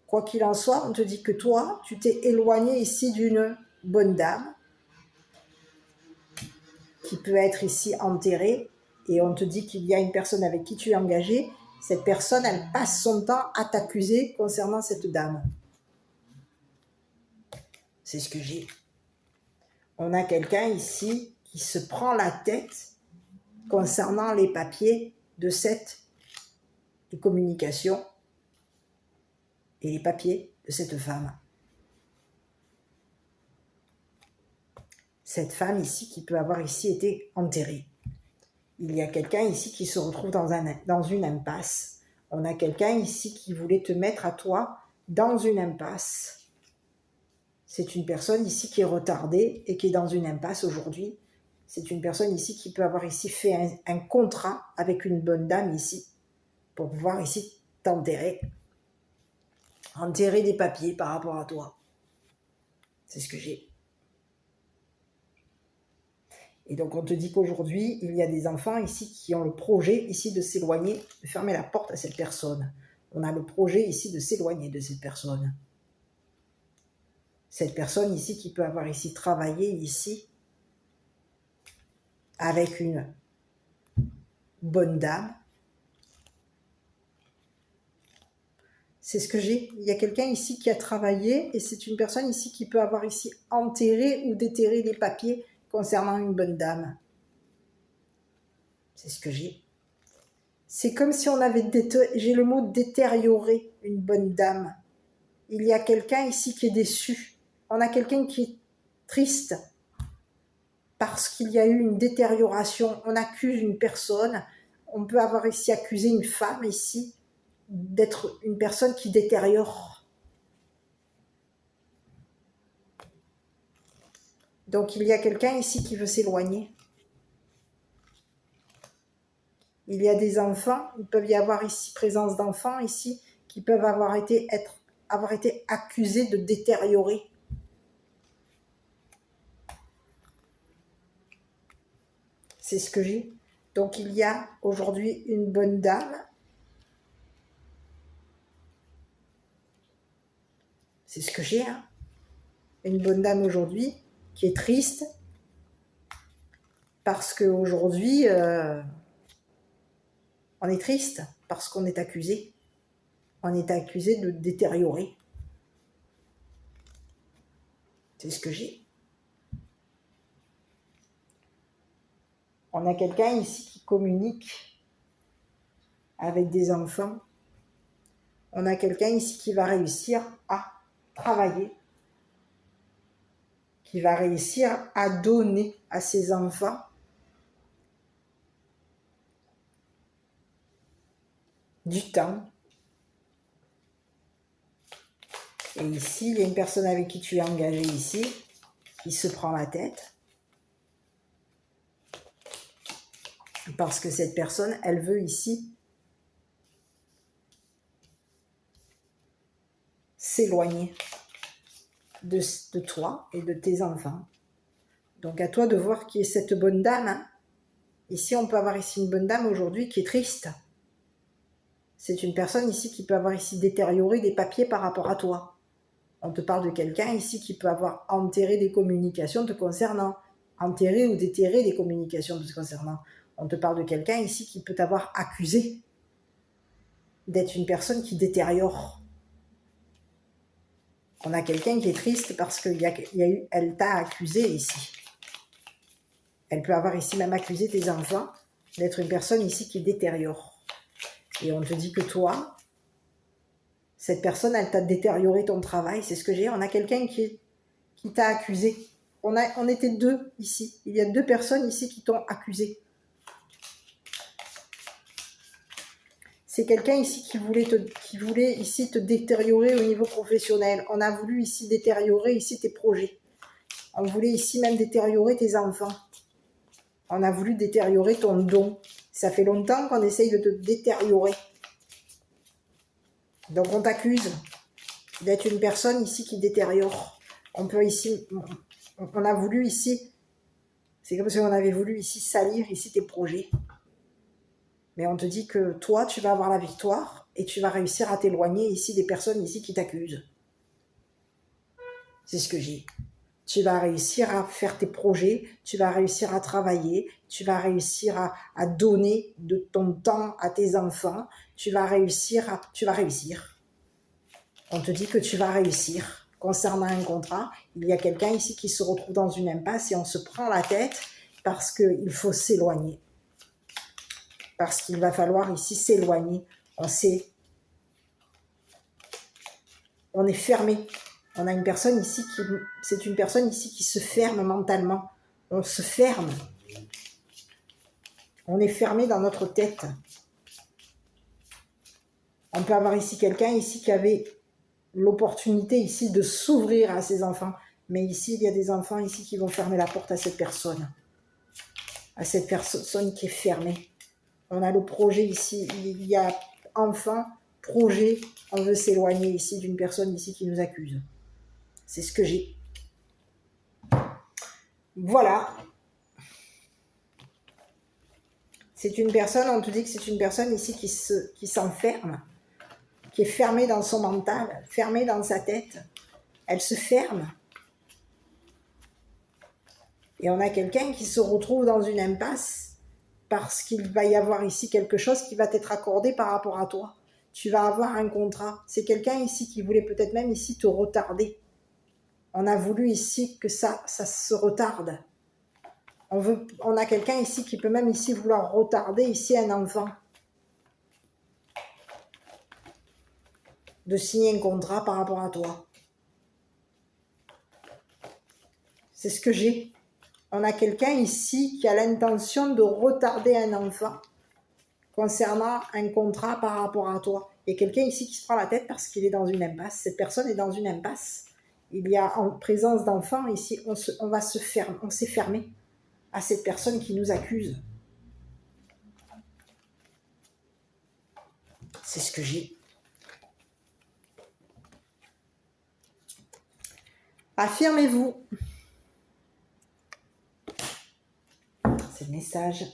Quoi qu'il en soit, on te dit que toi, tu t'es éloigné ici d'une bonne dame qui peut être ici enterrée, et on te dit qu'il y a une personne avec qui tu es engagé. Cette personne, elle passe son temps à t'accuser concernant cette dame. C'est ce que j'ai. On a quelqu'un ici qui se prend la tête concernant les papiers de cette communication et les papiers de cette femme. Cette femme ici qui peut avoir ici été enterrée. Il y a quelqu'un ici qui se retrouve dans une impasse. On a quelqu'un ici qui voulait te mettre à toi dans une impasse. C'est une personne ici qui est retardée et qui est dans une impasse aujourd'hui. C'est une personne ici qui peut avoir ici fait un contrat avec une bonne dame ici pour pouvoir ici t'enterrer. Enterrer des papiers par rapport à toi. C'est ce que j'ai. Et donc, on te dit qu'aujourd'hui, il y a des enfants ici qui ont le projet ici de s'éloigner, de fermer la porte à cette personne. On a le projet ici de s'éloigner de cette personne. Cette personne ici qui peut avoir ici travaillé ici avec une bonne dame. C'est ce que j'ai. Il y a quelqu'un ici qui a travaillé et c'est une personne ici qui peut avoir ici enterré ou déterré des papiers concernant une bonne dame. C'est ce que j'ai. C'est comme si on avait, j'ai le mot détériorer une bonne dame. Il y a quelqu'un ici qui est déçu. On a quelqu'un qui est triste parce qu'il y a eu une détérioration. On accuse une personne. On peut avoir ici accusé une femme ici d'être une personne qui détériore. Donc il y a quelqu'un ici qui veut s'éloigner. Il y a des enfants, il peut y avoir ici présence d'enfants ici qui peuvent avoir été accusés de détériorer. C'est ce que j'ai. Donc il y a aujourd'hui une bonne dame. C'est ce que j'ai. Hein. Une bonne dame aujourd'hui qui est triste parce qu'aujourd'hui, on est triste parce qu'on est accusé. On est accusé de détériorer. C'est ce que j'ai. On a quelqu'un ici qui communique avec des enfants. On a quelqu'un ici qui va réussir à travailler, qui va réussir à donner à ses enfants du temps. Et ici, il y a une personne avec qui tu es engagé ici, qui se prend la tête. Parce que cette personne, elle veut ici s'éloigner de toi et de tes enfants. Donc à toi de voir qui est cette bonne dame. Hein. Ici, on peut avoir ici une bonne dame aujourd'hui qui est triste. C'est une personne ici qui peut avoir ici détérioré des papiers par rapport à toi. On te parle de quelqu'un ici qui peut avoir enterré des communications te concernant. Enterré ou déterré des communications te concernant. On te parle de quelqu'un ici qui peut t'avoir accusé d'être une personne qui détériore. On a quelqu'un qui est triste parce qu'elle t'a accusé ici. Elle peut avoir ici même accusé tes enfants d'être une personne ici qui détériore. Et on te dit que toi, cette personne, elle t'a détérioré ton travail. C'est ce que j'ai. On a quelqu'un qui t'a accusé. On était deux ici. Il y a deux personnes ici qui t'ont accusé. C'est quelqu'un ici qui voulait ici te détériorer au niveau professionnel. On a voulu ici détériorer ici tes projets. On voulait ici même détériorer tes enfants. On a voulu détériorer ton don. Ça fait longtemps qu'on essaye de te détériorer. Donc on t'accuse d'être une personne ici qui détériore. On peut ici, on a voulu ici, c'est comme si on avait voulu ici salir ici tes projets. Mais on te dit que toi, tu vas avoir la victoire et tu vas réussir à t'éloigner ici des personnes ici qui t'accusent. C'est ce que j'ai. Tu vas réussir à faire tes projets, tu vas réussir à travailler, tu vas réussir à donner de ton temps à tes enfants, tu vas réussir. On te dit que tu vas réussir. Concernant un contrat, il y a quelqu'un ici qui se retrouve dans une impasse et on se prend la tête parce qu'il faut s'éloigner. Parce qu'il va falloir ici s'éloigner. On est fermé. On a une personne ici c'est une personne ici qui se ferme mentalement. On se ferme. On est fermé dans notre tête. On peut avoir ici quelqu'un ici qui avait l'opportunité ici de s'ouvrir à ses enfants. Mais ici, il y a des enfants ici qui vont fermer la porte à cette personne. À cette personne qui est fermée. On a le projet ici. Il y a enfin projet. On veut s'éloigner ici d'une personne ici qui nous accuse. C'est ce que j'ai. Voilà. C'est une personne, on te dit que c'est une personne ici qui s'enferme, qui est fermée dans son mental, fermée dans sa tête. Elle se ferme. Et on a quelqu'un qui se retrouve dans une impasse parce qu'il va y avoir ici quelque chose qui va t'être accordé par rapport à toi. Tu vas avoir un contrat. C'est quelqu'un ici qui voulait peut-être même ici te retarder. On a voulu ici que ça se retarde. On a quelqu'un ici qui peut même ici vouloir retarder ici un enfant. De signer un contrat par rapport à toi. C'est ce que j'ai. On a quelqu'un ici qui a l'intention de retarder un enfant concernant un contrat par rapport à toi. Il y a quelqu'un ici qui se prend la tête parce qu'il est dans une impasse. Cette personne est dans une impasse. Il y a en présence d'enfants ici, on s'est fermé à cette personne qui nous accuse. C'est ce que j'ai. Affirmez-vous. C'est le message.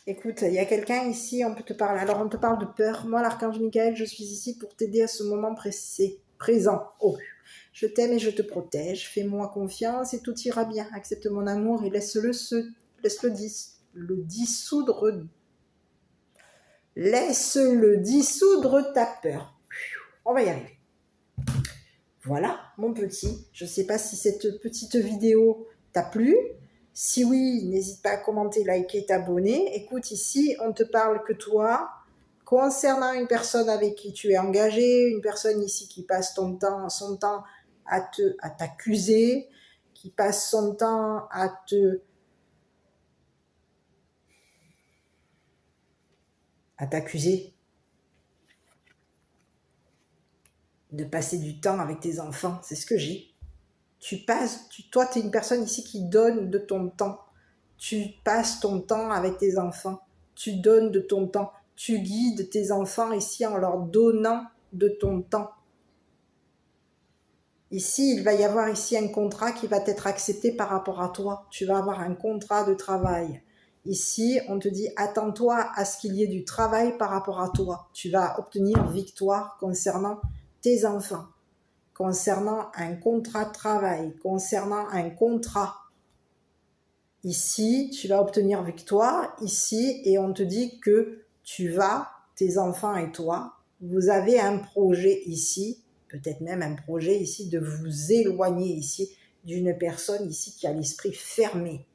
Écoute, il y a quelqu'un ici, on peut te parler. Alors, on te parle de peur. Moi, l'archange Michael, je suis ici pour t'aider à ce moment présent. Oh, je t'aime et je te protège. Fais-moi confiance et tout ira bien. Accepte mon amour et laisse-le dissoudre. Laisse-le dissoudre ta peur. On va y arriver. Voilà, mon petit. Je ne sais pas si cette petite vidéo t'a plu. Si oui, n'hésite pas à commenter, liker, t'abonner. Écoute, ici, on ne te parle que toi. Concernant une personne avec qui tu es engagé, une personne ici qui passe son temps à t'accuser, qui passe son temps à t'accuser de passer du temps avec tes enfants. C'est ce que j'ai. Toi, tu es une personne ici qui donne de ton temps. Tu passes ton temps avec tes enfants. Tu donnes de ton temps. Tu guides tes enfants ici en leur donnant de ton temps. Ici, il va y avoir ici un contrat qui va être accepté par rapport à toi. Tu vas avoir un contrat de travail. Ici, on te dit, attends-toi à ce qu'il y ait du travail par rapport à toi. Tu vas obtenir victoire concernant tes enfants. Concernant un contrat de travail, concernant un contrat. Ici, tu vas obtenir victoire, ici, et on te dit que tes enfants et toi, vous avez un projet ici, peut-être même un projet ici de vous éloigner ici d'une personne ici qui a l'esprit fermé,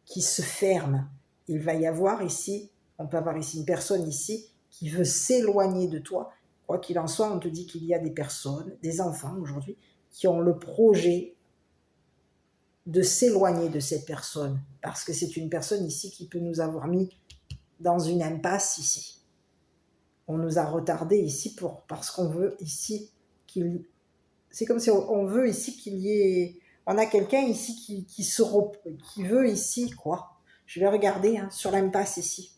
qui se ferme. Il va y avoir ici, on peut avoir ici une personne ici qui veut s'éloigner de toi, Quoi qu'il en soit, on te dit qu'il y a des personnes, des enfants aujourd'hui, qui ont le projet de s'éloigner de cette personne, parce que c'est une personne ici qui peut nous avoir mis dans une impasse ici. On nous a retardé ici parce qu'on veut ici qu'il... C'est comme si on veut ici qu'il y ait... On a quelqu'un ici qui veut ici, quoi. Je vais regarder hein, sur l'impasse ici.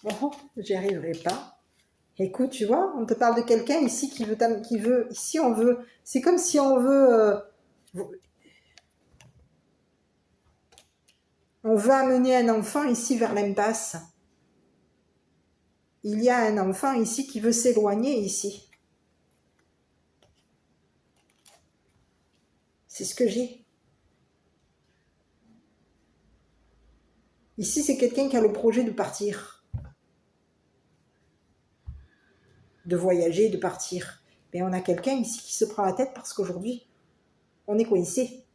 Bon, j'y arriverai pas. Écoute, tu vois, on te parle de quelqu'un ici qui veut, ici on veut, c'est comme si on veut amener un enfant ici vers l'impasse. Il y a un enfant ici qui veut s'éloigner ici. C'est ce que j'ai. Ici, c'est quelqu'un qui a le projet de partir. De voyager, de partir. Mais on a quelqu'un ici qui se prend la tête parce qu'aujourd'hui, on est coincé.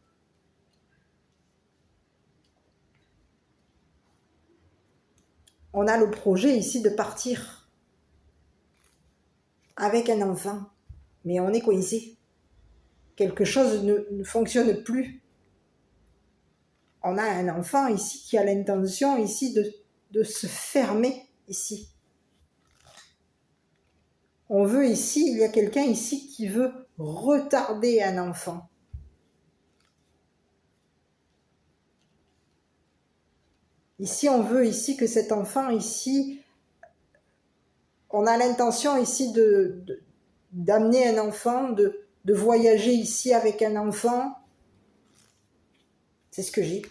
On a le projet ici de partir avec un enfant. Mais on est coincé. Quelque chose ne fonctionne plus. On a un enfant ici qui a l'intention ici de se fermer ici. On veut ici, il y a quelqu'un ici qui veut retarder un enfant. Ici, on veut ici que cet enfant ici, on a l'intention ici d'amener un enfant, de voyager ici avec un enfant. C'est ce que j'ai.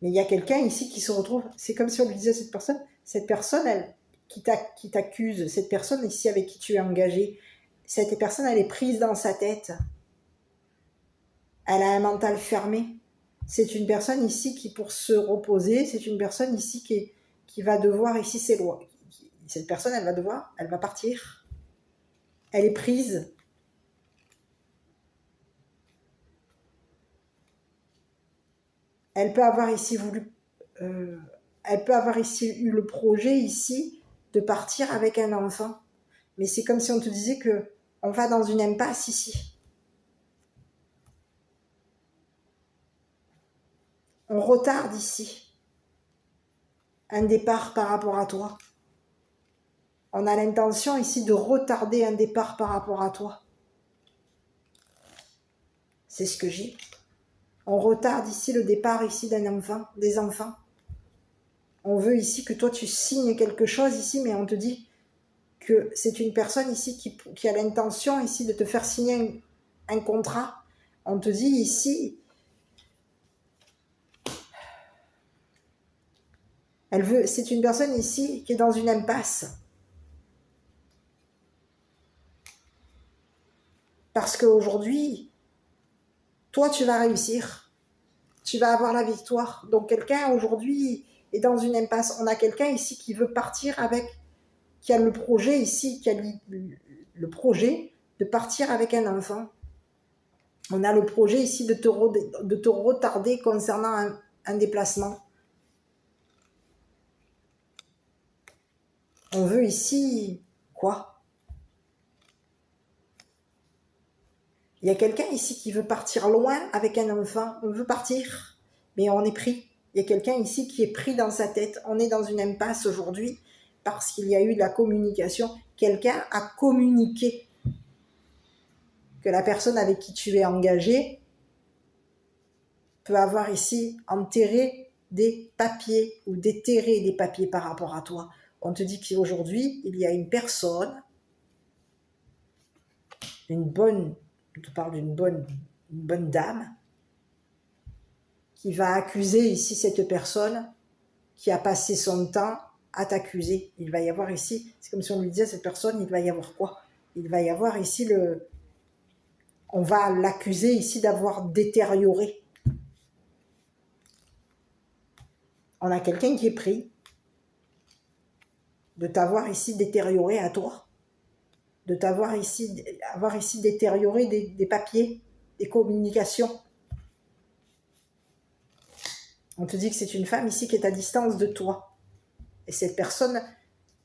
Mais il y a quelqu'un ici qui se retrouve, c'est comme si on lui disait à cette personne, elle, qui t'accuse, cette personne ici avec qui tu es engagé, cette personne, elle est prise dans sa tête. Elle a un mental fermé. C'est une personne ici qui, pour se reposer, c'est une personne ici qui va devoir ici s'éloigner. Cette personne, elle va partir. Elle est prise. Elle peut avoir ici voulu, elle peut avoir ici eu le projet ici de partir avec un enfant. Mais c'est comme si on te disait que on va dans une impasse ici. On retarde ici un départ par rapport à toi. On a l'intention ici de retarder un départ par rapport à toi. C'est ce que j'ai. On retarde ici le départ ici d'un enfant, des enfants. On veut ici que toi tu signes quelque chose ici, mais on te dit que c'est une personne ici qui a l'intention ici de te faire signer un contrat. On te dit ici, c'est une personne ici qui est dans une impasse. Parce qu'aujourd'hui, toi tu vas réussir. Tu vas avoir la victoire. Donc quelqu'un aujourd'hui est dans une impasse. On a quelqu'un ici qui veut partir qui a le projet ici, qui a le projet de partir avec un enfant. On a le projet ici de te retarder concernant un déplacement. On veut ici, quoi? Il y a quelqu'un ici qui veut partir loin avec un enfant. On veut partir, mais on est pris. Il y a quelqu'un ici qui est pris dans sa tête. On est dans une impasse aujourd'hui parce qu'il y a eu de la communication. Quelqu'un a communiqué que la personne avec qui tu es engagé peut avoir ici enterré des papiers ou déterré des papiers par rapport à toi. On te dit qu'aujourd'hui, il y a une personne, je te parle d'une bonne dame, qui va accuser ici cette personne qui a passé son temps à t'accuser. Il va y avoir ici, c'est comme si on lui disait à cette personne, il va y avoir quoi? Il va y avoir ici on va l'accuser ici d'avoir détérioré. On a quelqu'un qui est pris de t'avoir ici détérioré à toi. de t'avoir ici, avoir ici détérioré des papiers, des communications. On te dit que c'est une femme ici qui est à distance de toi. Et cette personne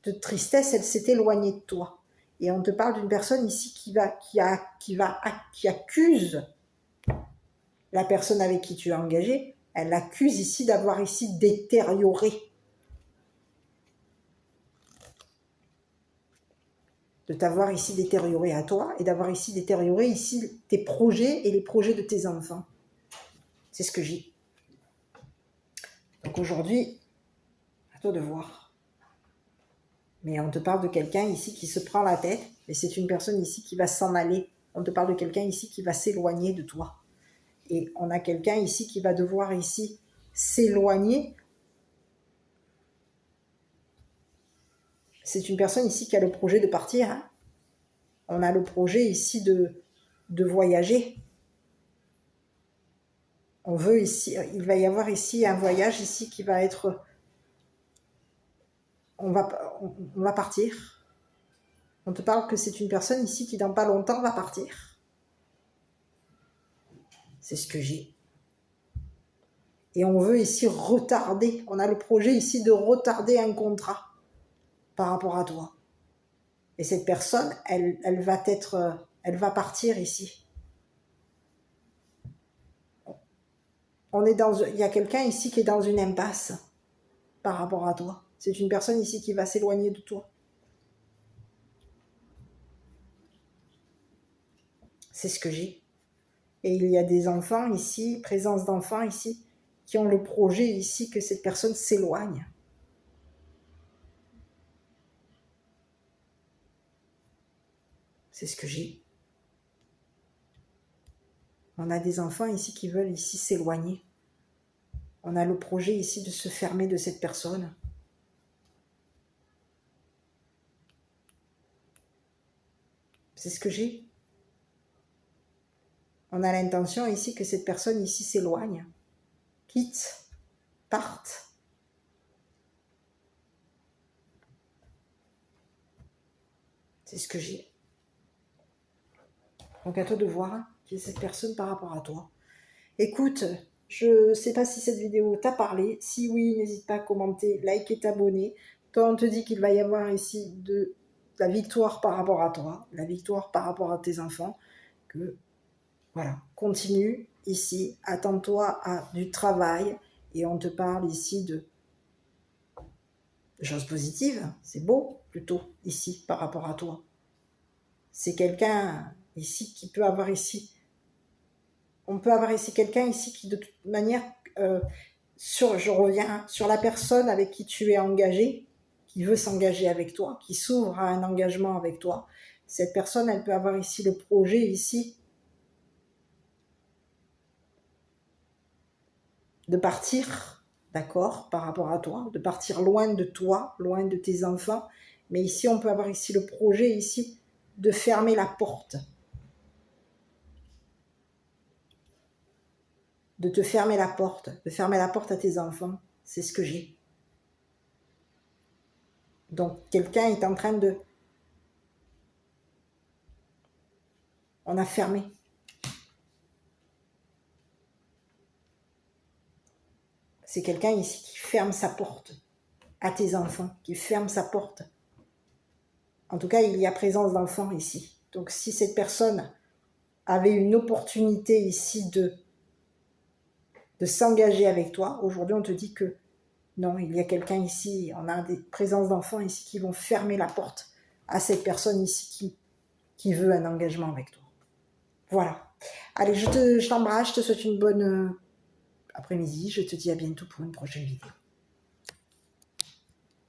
de tristesse, elle s'est éloignée de toi. Et on te parle d'une personne ici qui accuse la personne avec qui tu es engagé. Elle l'accuse ici d'avoir ici détérioré. De t'avoir ici détérioré à toi et d'avoir ici détérioré ici tes projets et les projets de tes enfants. C'est ce que j'ai. Donc aujourd'hui, à toi de voir. Mais on te parle de quelqu'un ici qui se prend la tête, et c'est une personne ici qui va s'en aller. On te parle de quelqu'un ici qui va s'éloigner de toi. Et on a quelqu'un ici qui va devoir ici s'éloigner. C'est une personne ici qui a le projet de partir. Hein. On a le projet ici de voyager. On veut ici, il va y avoir ici un voyage ici qui va être... On va partir. On te parle que c'est une personne ici qui dans pas longtemps va partir. C'est ce que j'ai. Et on veut ici retarder. On a le projet ici de retarder un contrat par rapport à toi. Et cette personne, elle va partir ici. Il y a quelqu'un ici qui est dans une impasse par rapport à toi. C'est une personne ici qui va s'éloigner de toi. C'est ce que j'ai. Et il y a des enfants ici, présence d'enfants ici, qui ont le projet ici que cette personne s'éloigne. C'est ce que j'ai. On a des enfants ici qui veulent ici s'éloigner. On a le projet ici de se fermer de cette personne. C'est ce que j'ai. On a l'intention ici que cette personne ici s'éloigne, quitte, parte. C'est ce que j'ai. Donc à toi de voir qui est cette personne par rapport à toi. Écoute, je ne sais pas si cette vidéo t'a parlé. Si oui, n'hésite pas à commenter, liker, t'abonner. Toi, on te dit qu'il va y avoir ici de la victoire par rapport à toi, la victoire par rapport à tes enfants. Que voilà, continue ici, attends-toi à du travail et on te parle ici de choses positives. C'est beau plutôt ici par rapport à toi. C'est quelqu'un ici qui peut avoir ici. On peut avoir ici quelqu'un ici qui de toute manière, je reviens sur la personne avec qui tu es engagé, qui veut s'engager avec toi, qui s'ouvre à un engagement avec toi. Cette personne, elle peut avoir ici le projet ici de partir, d'accord, par rapport à toi, de partir loin de toi, loin de tes enfants. Mais ici, on peut avoir ici le projet ici de fermer la porte. De te fermer la porte, de fermer la porte à tes enfants. C'est ce que j'ai. Donc, quelqu'un est en train de... On a fermé. C'est quelqu'un ici qui ferme sa porte à tes enfants, qui ferme sa porte. En tout cas, il y a présence d'enfants ici. Donc, si cette personne avait une opportunité ici de s'engager avec toi, aujourd'hui, on te dit que non, il y a quelqu'un ici, on a des présences d'enfants ici qui vont fermer la porte à cette personne ici qui veut un engagement avec toi. Voilà. Allez, je t'embrasse, je te souhaite une bonne après-midi. Je te dis à bientôt pour une prochaine vidéo.